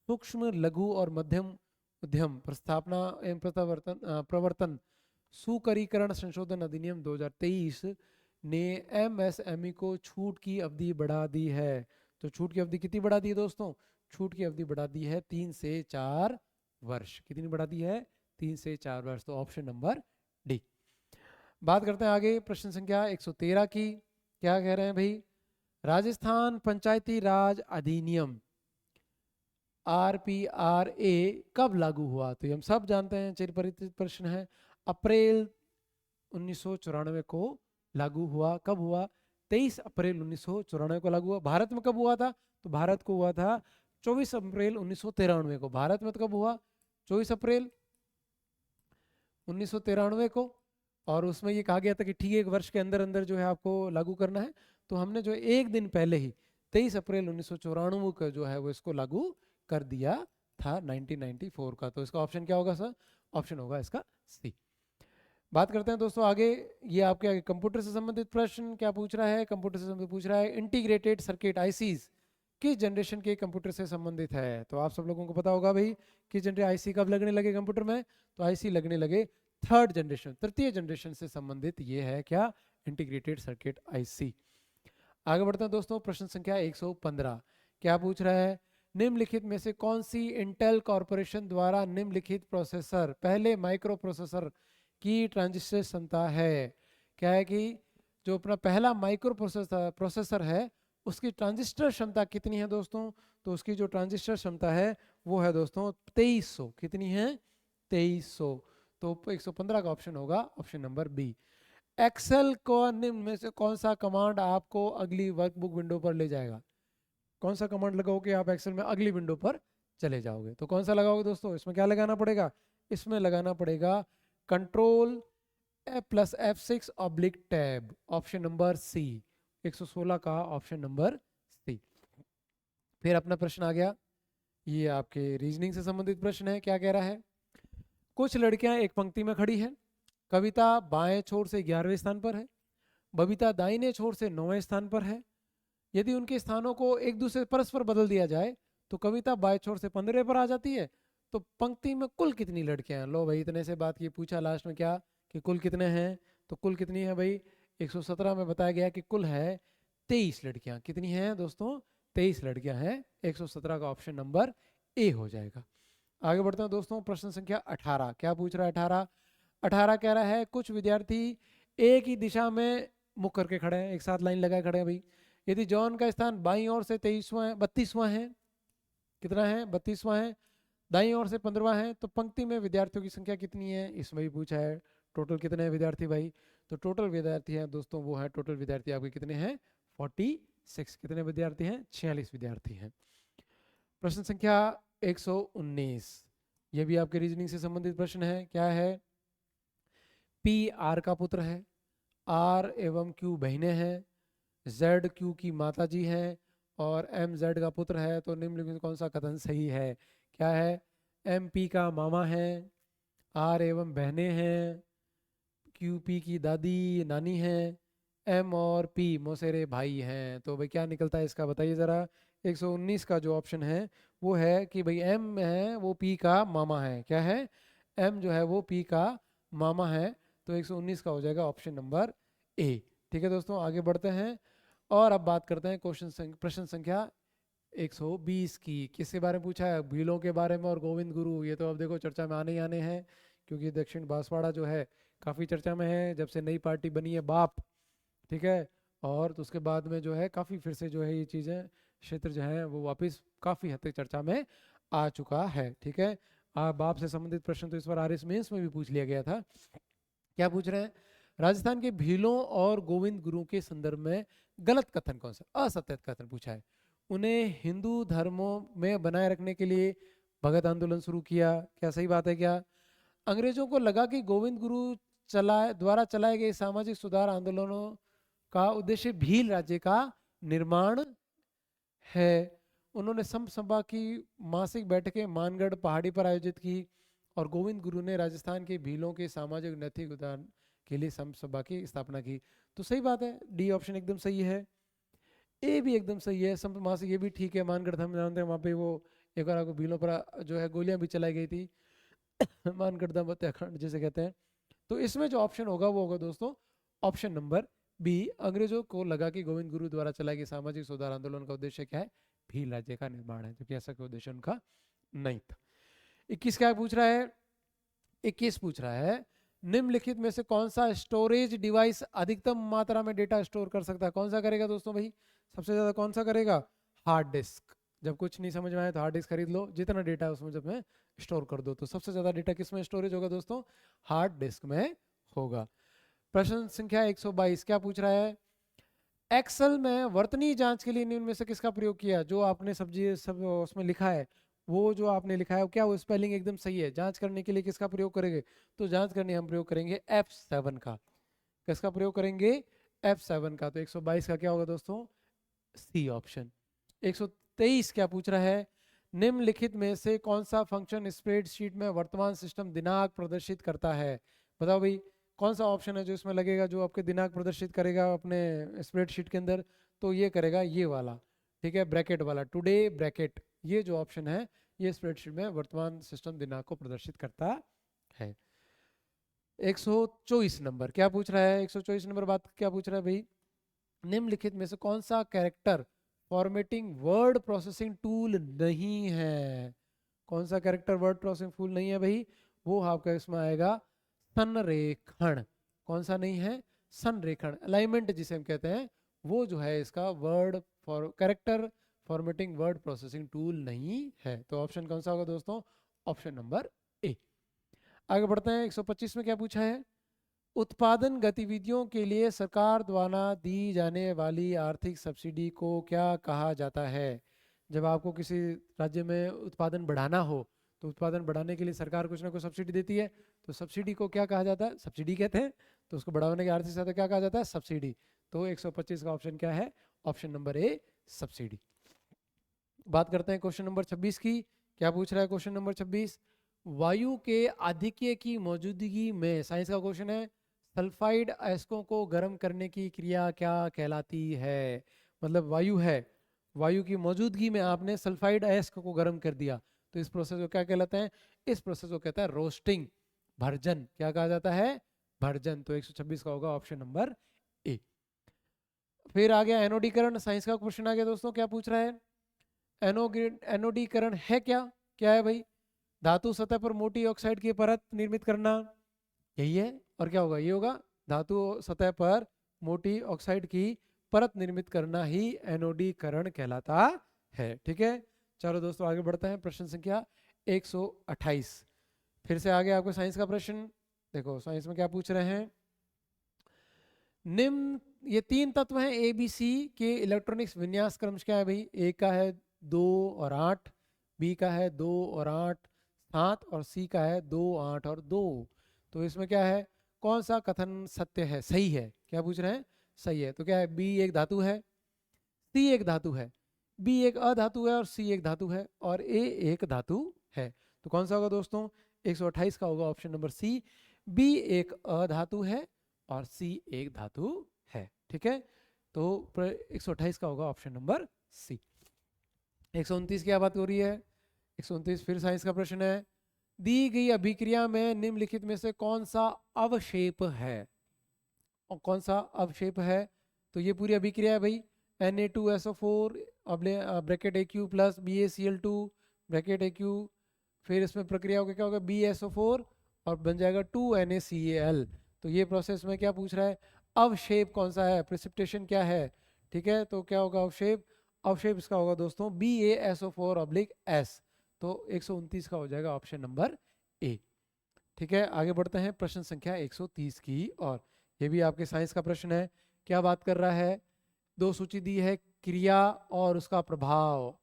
A: सूक्ष्म लघु और मध्यम उद्यम प्रस्थापना एवं प्रवर्तन सुकरीकरण संशोधन अधिनियम 2023 ने एमएसएमई को छूट की अवधि बढ़ा दी है। तो छूट की अवधि कितनी बढ़ा दी है दोस्तों? छूट की अवधि बढ़ा दी है 3 से 4 वर्ष। कितनी बढ़ा दी है? 3 से 4 वर्ष। तो ऑप्शन नंबर डी। बात करते हैं आगे प्रश्न संख्या 113 की। क्या कह रहे हैं भाई? राजस्थान पंचायती राज अधिनियम RPRA कब लागू हुआ? तो ये हम सब जानते हैं, चिरपरिचित प्रश्न है। अप्रैल 1994 को लागू हुआ। कब हुआ? 23 अप्रैल 1994 को लागू हुआ। भारत में कब हुआ था? तो भारत को हुआ था 24 अप्रैल 1993 को। भारत में तो कब हुआ? 24 अप्रैल 1993 को। और उसमें ये कहा गया था कि ठीक है, 1 वर्ष के अंदर अंदर जो है आपको लागू करना है। तो हमने जो एक दिन पहले ही 23 अप्रैल 1994 का जो है वो इसको लागू कर दिया था 1994 का। तो इसका ऑप्शन क्या होगा सर? ऑप्शन होगा इसका सी। बात करते हैं दोस्तों आगे। ये आपके आगे कंप्यूटर से संबंधित प्रश्न क्या पूछ रहा है? कंप्यूटर से संबंधित पूछ रहा है इंटीग्रेटेड सर्किट आईसीज किस जनरेशन के कंप्यूटर से संबंधित है? तो आप सब लोगों को पता होगा भाई किस जनरेशन आईसी कब लगने लगे कंप्यूटर में? तो आईसी लगने लगे 3rd जनरेशन, तृतीय जनरेशन से संबंधित ये है क्या? Integrated circuit IC. आगे बढ़ते हैं दोस्तों, प्रश्न संख्या 115। क्या पूछ रहा है? निम्नलिखित में से कौन सी इंटेल कॉर्पोरेशन द्वारा निम्नलिखित प्रोसेसर पहले माइक्रो प्रोसेसर की ट्रांजिस्टर क्षमता है? क्या है कि जो अपना पहला माइक्रो प्रोसेसर है उसकी ट्रांजिस्टर क्षमता कितनी है दोस्तों? तो उसकी जो ट्रांजिस्टर क्षमता है वो है दोस्तों 2300। कितनी है? 2300। तो 115 का ऑप्शन होगा ऑप्शन नंबर बी। एक्सेल को निम्न में से कौन सा कमांड आपको अगली वर्कबुक विंडो पर ले जाएगा? कौन सा कमांड लगाओगे आप एक्सेल में अगली विंडो पर चले जाओगे? तो कौन सा लगाओगे दोस्तों? इसमें क्या लगाना पड़ेगा? इसमें लगाना पड़ेगा control plus F6 oblique tab, option number C. 116 का ऑप्शन नंबर सी। फिर अपना प्रश्न आ गया, ये आपके रीजनिंग से संबंधित प्रश्न है। क्या कह रहा है? कुछ लड़कियां एक पंक्ति में खड़ी हैं। कविता बाएं छोर से 11वें स्थान पर है, बबीता दाहिने छोर से 9वें स्थान पर है। यदि उनके स्थानों को एक दूसरे परस्पर बदल दिया जाए तो कविता बाएं छोर से 15वें पर आ जाती है। तो पंक्ति में कुल कितनी लड़कियां हैं? लो भाई, इतने से बात की, पूछा लास्ट में क्या कि कुल कितने हैं? तो कुल कितनी है भाई? 117 में बताया गया कि कुल है 23 लड़कियां। कितनी हैं दोस्तों? 23 लड़कियां हैं। 117 का ऑप्शन नंबर ए हो जाएगा। आगे बढ़ते हैं दोस्तों, प्रश्न संख्या 18। क्या पूछ रहा है 18? 18 कह रहा है कुछ विद्यार्थी एक ही दिशा में मुख करके खड़े हैं, एक साथ लाइन लगाए खड़े हैं भाई। यदि जॉन का स्थान बाईं ओर से 32वां है, कितना है? 32वां है। दाईं ओर से 15वां है, तो पंक्ति में विद्यार्थियों की संख्या कितनी है? इसमें भी पूछा है टोटल कितने हैं विद्यार्थी भाई? तो टोटल विद्यार्थी हैं दोस्तों, वो है टोटल विद्यार्थी आपके कितने हैं? 46। कितने विद्यार्थी हैं? 46 विद्यार्थी हैं। प्रश्न संख्या 119, ये भी आपके रीजनिंग से संबंधित प्रश्न है। क्या है? पी आर का पुत्र है, आर एवं क्यू बहनें हैं, जेड क्यू की माता जी हैं और एम जेड का पुत्र है, तो निम्नलिखित में कौन सा कथन सही है? क्या है? एम पी का मामा है, आर एवं बहनें हैं, क्यू पी की दादी नानी है, एम और पी मौसेरे भाई हैं। तो भाई क्या निकलता है इसका, बताइए ज़रा। 119 का जो ऑप्शन है वो है कि भाई एम है वो पी का मामा है। क्या है? एम जो है वो पी का मामा है। तो 119 का हो जाएगा ऑप्शन नंबर ए। ठीक है दोस्तों, आगे बढ़ते हैं और अब बात करते हैं प्रश्न संख्या 120 की। किसके बारे में पूछा है? भीलों के बारे में और गोविंद गुरु। ये तो अब देखो चर्चा में आने ही आने हैं, क्योंकि दक्षिण बांसवाड़ा जो है काफ़ी चर्चा में है जब से नई पार्टी बनी है बाप। ठीक है, और तो उसके बाद में जो है काफ़ी फिर से जो है ये चीज़ें क्षेत्र जो है वो वापस काफ़ी हद तक चर्चा में आ चुका है। ठीक है, बाप से संबंधित प्रश्न तो इस बार आरएस मेंस में भी पूछ लिया गया था। क्या पूछ रहे हैं? राजस्थान के भीलों और गोविंद गुरु के संदर्भ में गलत कथन कौन सा? असत्य कथन पूछा है। उन्हें हिंदू धर्मों में बनाए रखने के लिए भगत आंदोलन शुरू किया। क्या सही बात है? क्या अंग्रेजों को लगा कि गोविंद गुरु द्वारा चलाए गए सामाजिक सुधार आंदोलनों का उद्देश्य भील राज्य का निर्माण है? उन्होंने संत सभा की मासिक बैठकें मानगढ़ पहाड़ी पर आयोजित की और गोविंद गुरु ने राजस्थान के भीलों के सामाजिक नैतिक उदाहरण के लिए संत सभा की स्थापना की। तो सही बात है, डी ऑप्शन एकदम सही है। ए भी एकदम सही है, संत मासिक ये भी ठीक है। मानगढ़ हम जानते हैं वहाँ पे वो एक बार आपको भीलों पर जो है गोलियां भी चलाई गई थी मानगढ़ धाम हत्याकांड जिसे कहते हैं। तो इसमें जो ऑप्शन होगा वो होगा दोस्तों ऑप्शन नंबर बी। अंग्रेजों को लगा कि गोविंद गुरु द्वारा चलाए गए सामाजिक सुधार आंदोलन का उद्देश्य क्या है? भील राज्य का निर्माण है, क्योंकि ऐसा कोई उद्देश्य उनका नहीं था। 21 क्या पूछ रहा है? 21 पूछ रहा है निम्नलिखित में से कौन सा स्टोरेज डिवाइस अधिकतम मात्रा में डेटा स्टोर कर सकता है? कौन सा करेगा दोस्तों भाई? सबसे ज्यादा कौन सा करेगा? Hard disk. जब कुछ नहीं समझ में आए तो हार्ड डिस्क खरीद लो, जितना डेटा है उसमें जब में स्टोर कर दो। तो सबसे ज्यादा डेटा किस में स्टोरेज होगा दोस्तों? हार्ड डिस्क में होगा। प्रश्न संख्या 122 क्या पूछ रहा है? एक्सेल में वर्तनी जांच के लिए निम्न में से किसका प्रयोग किया? जो आपने सब उसमें लिखा है, वो जो आपने लिखा है क्या वो स्पेलिंग एकदम सही है? जांच करने के लिए किसका प्रयोग करेंगे? तो जांच करने हम प्रयोग करेंगे F7 का। किसका प्रयोग करेंगे? F7 का। तो 122 का क्या होगा दोस्तों? C option. 123 क्या पूछ रहा है? निम्नलिखित में से कौन सा फंक्शन स्प्रेडशीट में वर्तमान सिस्टम दिनांक प्रदर्शित करता है? बताओ भाई, कौन सा ऑप्शन है जो इसमें लगेगा जो आपके दिनांक प्रदर्शित करेगा अपने स्प्रेडशीट के अंदर? तो ये करेगा ये वाला, ठीक है, ब्रैकेट वाला, टुडे ब्रैकेट। ये जो ऑप्शन है ये स्प्रेडशीट में वर्तमान सिस्टम दिनांक को प्रदर्शित करता है। 124 नंबर क्या पूछ रहा है? 124 नंबर बात क्या पूछ रहा है भाई? निम्नलिखित में से कौन सा character formatting word processing tool नहीं है? कौन सा कैरेक्टर वर्ड प्रोसेसिंग टूल नहीं है भाई? वो आपका इसमें आएगा संरेखण। कौन सा नहीं है? संरेखण, अलाइनमेंट जिसे हम कहते हैं, वो जो है इसका word for character formatting word processing tool नहीं है। तो ऑप्शन कौन सा होगा दोस्तों? Option number A. आगे बढ़ते हैं। 125 में क्या पूछा है? उत्पादन गतिविधियों के लिए सरकार द्वारा दी जाने वाली आर्थिक सब्सिडी को क्या कहा जाता है? जब आपको किसी राज्य में उत्पादन बढ़ाना हो तो उत्पादन बढ़ाने के लिए सरकार कुछ ना कुछ सब्सिडी देती है, तो सब्सिडी को क्या कहा जाता है? सब्सिडी कहते हैं। तो उसको बढ़ाने की आर्थिक सहायता क्या कहा जाता है? सब्सिडी। तो 125 का ऑप्शन क्या है? Option number A, subsidy. बात करते हैं क्वेश्चन नंबर 26 की। क्या पूछ रहा है क्वेश्चन नंबर 26? वायु के आधिक्य की मौजूदगी में, साइंस का क्वेश्चन है, सल्फाइड अयस्कों को गर्म करने की क्रिया क्या कहलाती है? मतलब वायु है, वायु की मौजूदगी में आपने सल्फाइड अयस्क को गर्म कर दिया, तो इस प्रोसेस को क्या कहलाता है? इस प्रोसेस को कहता है रोस्टिंग, भर्जन। क्या कहा जाता है? भर्जन। तो 126 का होगा ऑप्शन नंबर ए। फिर आ गया एनोडीकरण, साइंस का क्वेश्चन आ गया दोस्तों। क्या पूछ रहा है? एनोडीकरण है क्या? क्या है भाई? धातु सतह पर मोटी ऑक्साइड की परत निर्मित करना, यही है। और क्या होगा? ये होगा, धातु सतह पर मोटी ऑक्साइड की परत निर्मित करना ही एनोडीकरण कहलाता है। ठीक है, चलो दोस्तों आगे बढ़ते हैं। प्रश्न संख्या 128 फिर से आ गया आपको साइंस का प्रश्न। देखो साइंस में क्या पूछ रहे हैं, निम्न ये 3 तत्व हैं ए बी सी के इलेक्ट्रॉनिक्स विन्यास क्रम क्या है भाई, ए का है 2 और 8, बी का है 2 और 8 7 और सी का है 2 8 और 2। तो इसमें क्या है, कौन सा कथन सत्य है, सही है, क्या पूछ रहे हैं, सही है। तो क्या है, बी एक धातु है, सी एक धातु है, बी एक अधातु है और सी एक धातु है और ए एक धातु है। तो कौन सा होगा दोस्तों, 128 का होगा ऑप्शन नंबर सी, बी एक अधातु है और सी एक धातु है। ठीक है, तो 128 का होगा ऑप्शन नंबर सी। 129 की क्या बात हो रही है, 129 फिर साइंस का प्रश्न है, दी गई अभिक्रिया में निम्नलिखित में से कौन सा अवशेप है, और कौन सा अवशेप है। तो ये पूरी अभिक्रिया है भाई, Na2SO4 bracket AQ plus BaCl2 bracket AQ, फिर इसमें प्रक्रिया होगी क्या होगा BSO4 और बन जाएगा 2NaCl। तो ये प्रोसेस में क्या पूछ रहा है, अवशेप कौन सा है, प्रेसिपिटेशन क्या है। ठीक है, तो क्या होगा अवशेप, अवशेप इसका होगा दोस्तों BaSO4/S। तो 129 का हो जाएगा ऑप्शन नंबर ए। ठीक है, आगे बढ़ते हैं प्रश्न संख्या 130 की, और ये भी आपके साइंस का प्रश्न है। क्या बात कर रहा है, दो सूची दी है, क्रिया और उसका प्रभाव।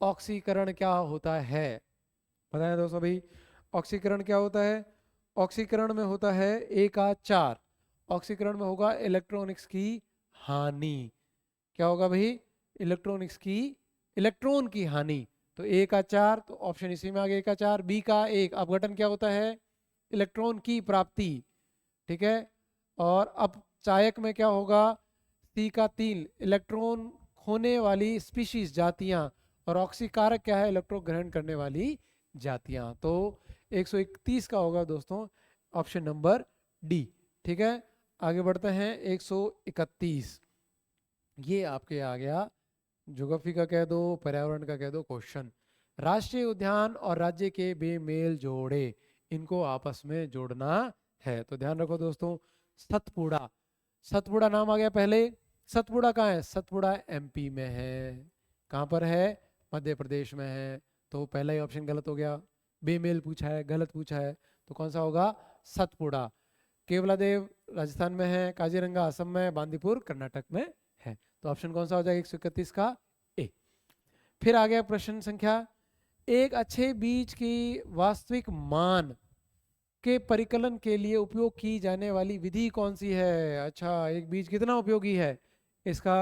A: ऑक्सीकरण क्या होता है, बताएं दोस्तों भाई, ऑक्सीकरण क्या होता है। ऑक्सीकरण में होता है ए का 4, ऑक्सीकरण में होगा इलेक्ट्रॉनिक्स की हानि। क्या होगा भाई, इलेक्ट्रॉनिक्स की, इलेक्ट्रॉन की हानि। तो ए का 4, तो ऑप्शन इसी में आ गया, ए का 4। बी का 1, अपघटन क्या होता है, इलेक्ट्रॉन की प्राप्ति। ठीक है, और अब चायक में क्या होगा, सी का 3, इलेक्ट्रॉन खोने वाली स्पीशीज जातियां, और ऑक्सीकारक क्या है, इलेक्ट्रॉन ग्रहण करने वाली जातियां। तो 131 का होगा दोस्तों ऑप्शन नंबर डी। ठीक है, आगे बढ़ते हैं 131, ये आपके आ गया ज्योग्राफी का कह दो, पर्यावरण का कह दो क्वेश्चन। राष्ट्रीय उद्यान और राज्य के बेमेल जोड़े, इनको आपस में जोड़ना है। तो ध्यान रखो दोस्तों, सतपुड़ा, सतपुड़ा नाम आ गया पहले। सतपुड़ा कहाँ है, सतपुड़ा एमपी में है। कहाँ पर है, मध्य प्रदेश में है। तो पहला ही ऑप्शन गलत हो गया, बेमेल पूछा है, गलत पूछा है। तो कौन सा होगा, सतपुड़ा। केवलादेव राजस्थान में है, काजीरंगा असम में, बांदीपुर कर्नाटक में है। तो ऑप्शन कौन सा हो जाएगा 131 का ए। फिर आ गया प्रश्न संख्या, एक अच्छे बीज की वास्तविक मान के परिकलन के लिए उपयोग की जाने वाली विधि कौन सी है। अच्छा, एक बीज कितना उपयोगी है, इसका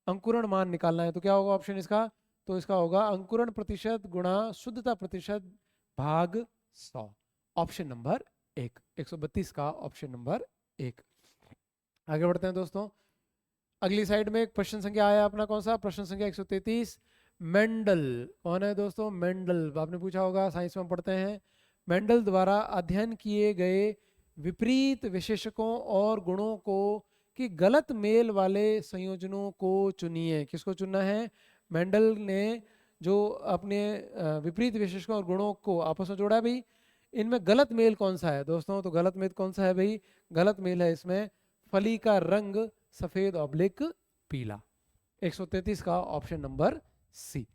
A: अंकुरण मान निकालना है। तो क्या होगा ऑप्शन इसका, तो इसका होगा अंकुरण प्रतिशत गुणा शुद्धता प्रतिशत भाग 100, ऑप्शन नंबर 1। 132 का ऑप्शन नंबर 1। आगे बढ़ते हैं दोस्तों, अगली साइड में एक प्रश्न संख्या आया अपना, कौन सा, प्रश्न संख्या 133। मेंडल कौन है दोस्तों, मेंडल आपने पूछा होगा, साइंस में पढ़ते हैं। मेंडल द्वारा अध्ययन किए गए विपरीत विशेषकों और गुणों को कि गलत मेल वाले संयोजनों को चुनिए। किसको चुनना है, मेंडल ने जो अपने विपरीत विशेषकों और गुणों को आपस में जोड़ा है भाई, इनमें गलत मेल कौन सा है दोस्तों। तो गलत मेल कौन सा है भाई, गलत मेल है इसमें फली का रंग सफेद ऑब्लिक पीला। 133 का ऑप्शन नंबर सी।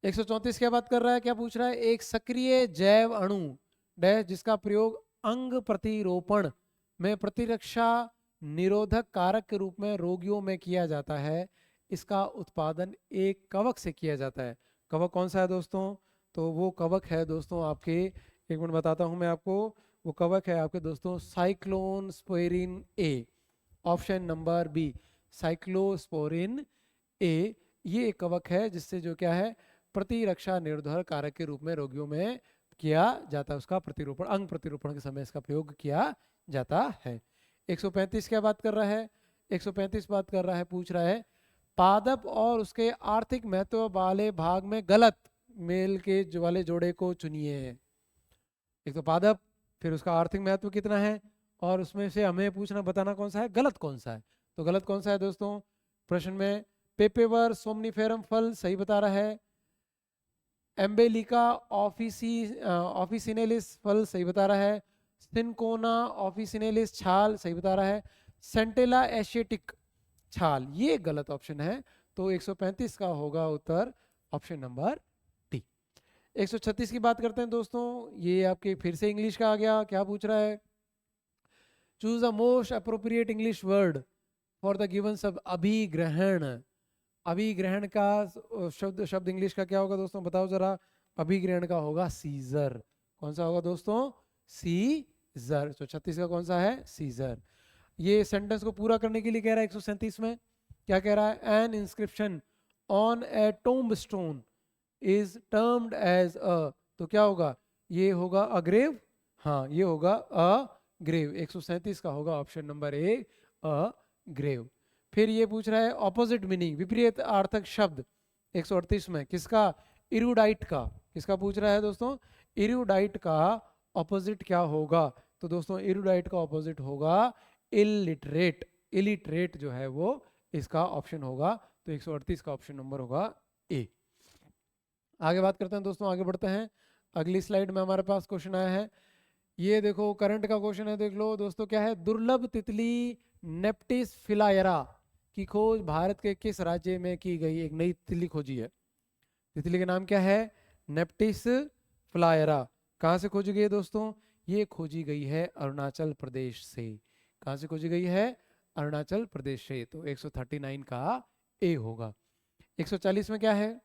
A: 134 क्या बात कर रहा है, क्या पूछ रहा है, एक सक्रिय जैव अणु डैश जिसका प्रयोग अंग प्रतिरोपण में प्रतिरक्षा निरोधक कारक के रूप में रोगियों में किया जाता है, इसका उत्पादन एक कवक से किया जाता है। कवक कौन सा है दोस्तों, तो वो कवक है दोस्तों आपके, एक मिनट बताता हूं मैं आपको, वो कवक है आपके दोस्तों साइक्लोस्पोरिन ए, ऑप्शन नंबर बी, साइक्लोस्पोरिन ए। ये एक कवक है जिससे जो क्या है, प्रतिरक्षा निरोधक कारक के रूप में रोगियों में किया जाता है, उसका प्रतिरूपण, अंग प्रतिरूपण के समय इसका प्रयोग किया जाता है। 135 क्या बात कर रहा है, 135 बात कर रहा है, पूछ रहा है पादप और उसके आर्थिक महत्व वाले भाग में गलत मेल के जो वाले जोड़े को चुनिए। एक तो पादप, फिर उसका आर्थिक महत्व कितना है, और उसमें से हमें पूछना बताना कौन सा है, गलत कौन सा है। तो गलत कौन सा है दोस्तों, प्रश्न में पेपेवर सोमनिफेरम फल सही बता रहा है, एम्बेलिका ऑफिसिनेलिस फल सही बता रहा है, सिनकोना ऑफिसिनेलिस छाल सही बता रहा है, सेंटेला एशियटिक छाल ये गलत ऑप्शन है। तो 135 का होगा उत्तर ऑप्शन नंबर डी। 136 की बात करते हैं दोस्तों, ये आपके फिर से इंग्लिश का आ गया। क्या पूछ रहा है? Choose the most appropriate English word for the given सब। अभिग्रहण, अभिग्रहण का शब्द शब्द इंग्लिश का क्या होगा दोस्तों, बताओ जरा। अभिग्रहण का होगा सीजर। कौन सा होगा दोस्तों? सीजर। तो 36 का कौन सा है? सीजर। ये सेंटेंस को पूरा करने के लिए कह रहा है 137 में, क्या कह रहा है? An inscription on a tombstone is termed as a, तो क्या होगा? ये होगा अग्रेव। हाँ, ये होगा अग्रेव। 137 का होगा ऑप्शन नंबर ए, अग्रेव। फिर ये पूछ रहा है ऑपोजिट मीनिंग, विपरीत अर्थक शब्द 138 में किसका? इरूडाइट का। किसका पूछ रहा है दोस्तों? इरूडाइट का ऑपोजिट क्या होगा? तो दोस्तों इरूडाइट का ऑपोजिट होगा इलिटरेट। इलिटरेट जो है वो इसका ऑप्शन होगा। तो 138 का ऑप्शन नंबर होगा ए। आगे बात करते हैं दोस्तों, आगे बढ़ते हैं। अगली स्लाइड में हमारे पास क्वेश्चन आया है, ये देखो करंट का क्वेश्चन है, देख लो दोस्तों। क्या है? दुर्लभ तितली नेप्टिस फिलायरा की खोज भारत के किस राज्य में की गई? एक नई तितली खोजी है। तितली का नाम क्या है? नेप्टिस फिलायरा। कहाँ से खोजी गई है दोस्तों? ये खोजी गई है अरुणाचल प्रदेश से। कहाँ से खोजी गई है? अरुणाचल प्रदेश से। तो 139 का ए होगा। 140 में क्या है?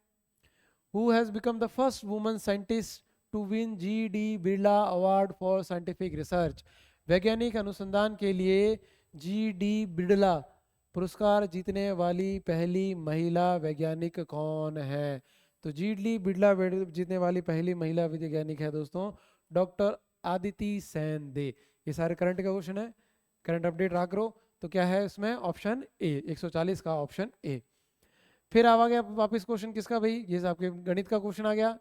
A: Who has become the first woman scientist to win G.D. Birla award for scientific research? वैज्ञानिक अनुसंधान के लिए G.D. बिरला पुरस्कार जीतने वाली पहली महिला वैज्ञानिक कौन है? तो G.D. बिरला जीतने वाली पहली महिला वैज्ञानिक है दोस्तों डॉक्टर आदिति सेन दे। ये सारे करंट का क्वेश्चन है, करंट अपडेट रहा करो। तो क्या है इसमें? ऑप्शन ए, 140 का ऑप्शन ए। फिर आ गया वापस क्वेश्चन किसका भाई? ये आपके गणित का क्वेश्चन आ गया।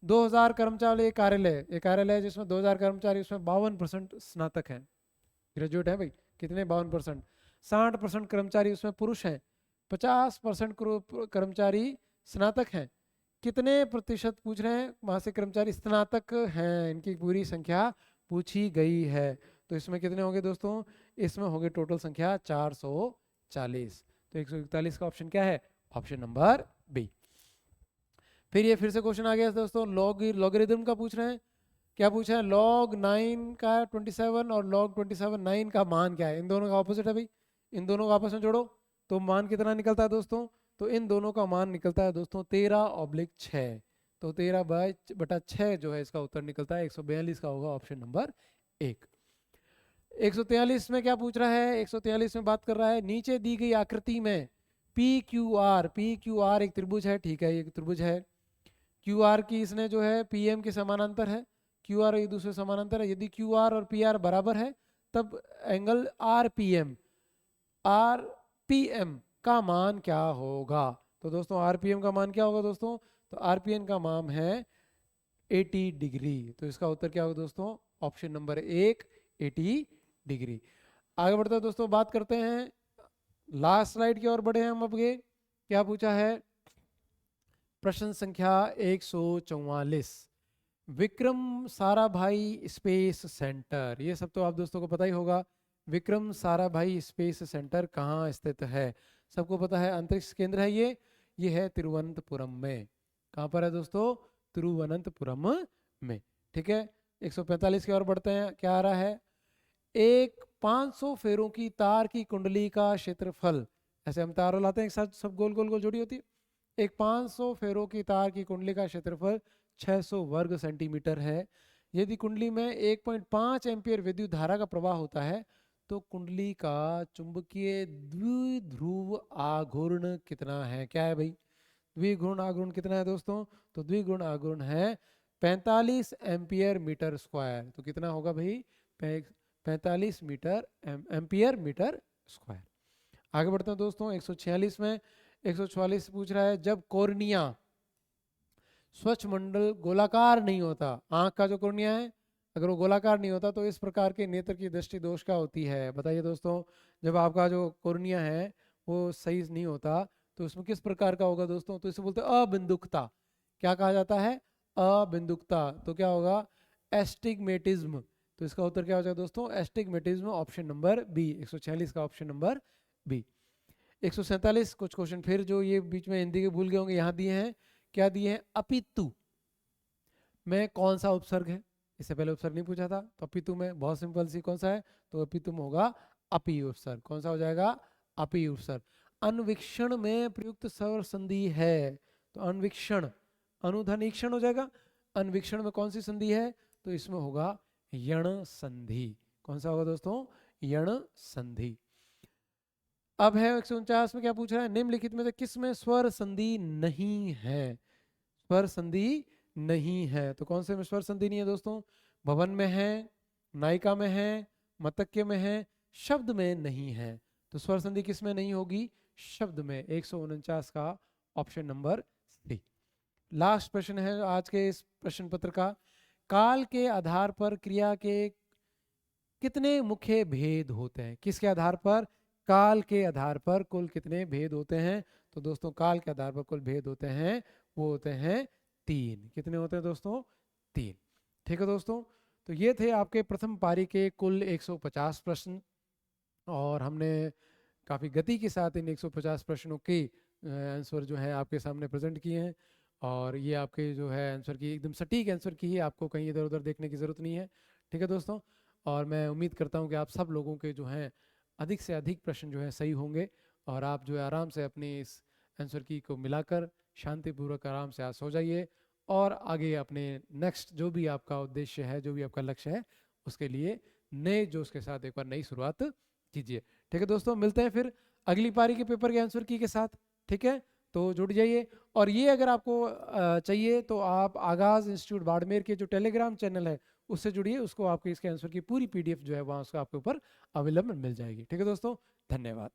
A: 2000 कर्मचारी एक कार्यालय, एक कार्यालय है जिसमें 2000 कर्मचारी, उसमें 52% स्नातक हैं, ग्रेजुएट है भाई। कितने? 52%। 60% कर्मचारी उसमें पुरुष हैं, 50% कर्मचारी स्नातक हैं। कितने प्रतिशत पूछ रहे हैं वहां से कर्मचारी स्नातक हैं? इनकी पूरी संख्या पूछी गई है। तो इसमें कितने होंगे दोस्तों? इसमें होंगे टोटल संख्या 440। तो 141 का ऑप्शन क्या है? Option number B. फिर ये फिर से क्वेश्चन आ गया दोस्तों, लॉगरिदम का पूछ रहे हैं। क्या पूछा है? log 9 का 27 और log 27 9 का मान क्या है? इन दोनों का ऑपोजिट है भाई, इन दोनों को आपस में जोड़ो तो मान कितना निकलता है दोस्तों? तो इन दोनों का मान निकलता है दोस्तों 13/6। तो 13/6 जो है इसका उत्तर निकलता है 142 का होगा ऑप्शन नंबर 1। 143 में क्या पूछ रहा है? 143 में बात कर रहा है नीचे दी गई आकृति में PQR एक त्रिभुज है, ठीक है, एक त्रिभुज है। QR की इसने जो है PM के समानांतर है, QR एक दूसरे समानांतर है। यदि QR और PR बराबर है तब एंगल RPM का मान क्या होगा? तो दोस्तों RPM का मान क्या होगा दोस्तों? तो RPM का मान है 80 डिग्री। तो इसका उत्तर क्या होगा दोस्तों? Option number 1, 80 degree. आगे बढ़ते हैं दोस्तों, बात करते हैं लास्ट स्लाइड की ओर बढ़े हैं हम। अब ये क्या पूछा है? प्रश्न संख्या 144, विक्रम साराभाई स्पेस सेंटर। ये सब तो आप दोस्तों को पता ही होगा। विक्रम साराभाई स्पेस सेंटर कहाँ स्थित है? सबको पता है, अंतरिक्ष केंद्र है ये है तिरुवनंतपुरम में। कहाँ पर है दोस्तों? तिरुवनंतपुरम में, ठीक है। 145 की ओर बढ़ते हैं। क्या आ रहा है? एक 500 फेरों की तार की कुंडली का क्षेत्रफल, ऐसे हम तार लाते हैं एक साथ, सब गोल गोल गोल जोड़ी होती है। एक 500 फेरों की तार की कुंडली का क्षेत्रफल 600 वर्ग सेंटीमीटर है। यदि कुंडली में 1.5 एम्पियर विद्युत धारा का प्रवाह होता है तो कुंडली का चुंबकीय द्विध्रुव आघूर्ण कितना है? क्या है भाई? द्विघूर्ण आघूर्ण कितना है दोस्तों? तो द्विघूर्ण आघूर्ण है 45 एम्पियर मीटर स्क्वायर। तो कितना होगा भाई? 45 एम्पियर मीटर स्क्वायर। आगे बढ़ते हैं दोस्तों 146 में। 144 पूछ रहा है जब कॉर्निया स्वच्छ मंडल गोलाकार नहीं होता, आंख का जो कॉर्निया है अगर वो गोलाकार नहीं होता तो इस प्रकार के नेत्र की दृष्टि दोष क्या होती है? बताइए दोस्तों। जब आपका जो कॉर्निया है वो सही नहीं होता तो उसमें किस प्रकार का होगा दोस्तों? तो इसे बोलते हैं अबिंदुकता। क्या कहा जाता है? अबिंदुकता। तो क्या होगा? एस्टिग्मेटिज्म। तो इसका उत्तर क्या हो जाएगा दोस्तों? Astigmatism, option number B. 146 का ऑप्शन नंबर बी। 147 कुछ क्वेश्चन फिर जो ये बीच में हिंदी के भूल गए होंगे यहाँ दिए हैं। क्या दिए हैं? अपितु। में कौन सा उपसर्ग है? इससे पहले उपसर्ग नहीं पूछा था, तो अपितु में बहुत सिंपल सी कौन सा है, तो अपितु में होगा अपी उपसर्ग। कौन सा हो जाएगा? अपी उपसर्ग। अन्वीक्षण में प्रयुक्त स्वर संधि है, तो अन्वीक्षण, अनुधनीक्षण हो जाएगा। अन्वीक्षण में कौन सी संधि है? तो इसमें होगा यण संधि। कौन सा होगा दोस्तों? यण संधि। अब है 149 में क्या पूछ रहा है? निम्नलिखित में से किस में स्वर संधि नहीं है? स्वर संधि नहीं है, तो कौन से में स्वर संधि नहीं है दोस्तों? भवन में है, नायिका में है, मतक्य में है, शब्द में नहीं है। तो स्वर संधि किस में नहीं होगी? शब्द में। 149 का ऑप्शन नंबर सी। लास्ट प्रश्न है आज के इस प्रश्न पत्र का। काल के आधार पर क्रिया के कितने मुख्य भेद होते हैं? किसके आधार पर? काल के आधार पर कुल कितने भेद होते हैं? तो दोस्तों काल के आधार पर कुल भेद होते हैं, वो होते हैं 3। कितने होते हैं दोस्तों? 3। ठीक है दोस्तों, तो ये थे आपके प्रथम पारी के कुल 150 प्रश्न, और हमने काफ़ी गति के साथ इन 150 प्रश्नों के आंसर जो है आपके सामने प्रेजेंट किए हैं। और ये आपके जो है आंसर की एकदम सटीक आंसर की है, आपको कहीं इधर उधर देखने की ज़रूरत नहीं है। ठीक है दोस्तों, और मैं उम्मीद करता हूँ कि आप सब लोगों के जो हैं अधिक से अधिक प्रश्न जो है सही होंगे, और आप जो है आराम से अपनी इस आंसर की को मिलाकर शांतिपूर्वक आराम से आज सो जाइए, और आगे अपने नेक्स्ट जो भी आपका उद्देश्य है, जो भी आपका लक्ष्य है, उसके लिए नए जोश के साथ एक बार नई शुरुआत कीजिए। ठीक है दोस्तों, मिलते हैं फिर अगली पारी के पेपर के आंसर की के साथ। ठीक है, तो जुड़ जाइए। और ये अगर आपको चाहिए तो आप आगाज इंस्टीट्यूट बाड़मेर के जो टेलीग्राम चैनल है उससे जुड़िए, उसको आपके इसके आंसर की पूरी PDF जो है वहाँ उसका आपके ऊपर अवेलेबल मिल जाएगी। ठीक है दोस्तों, धन्यवाद।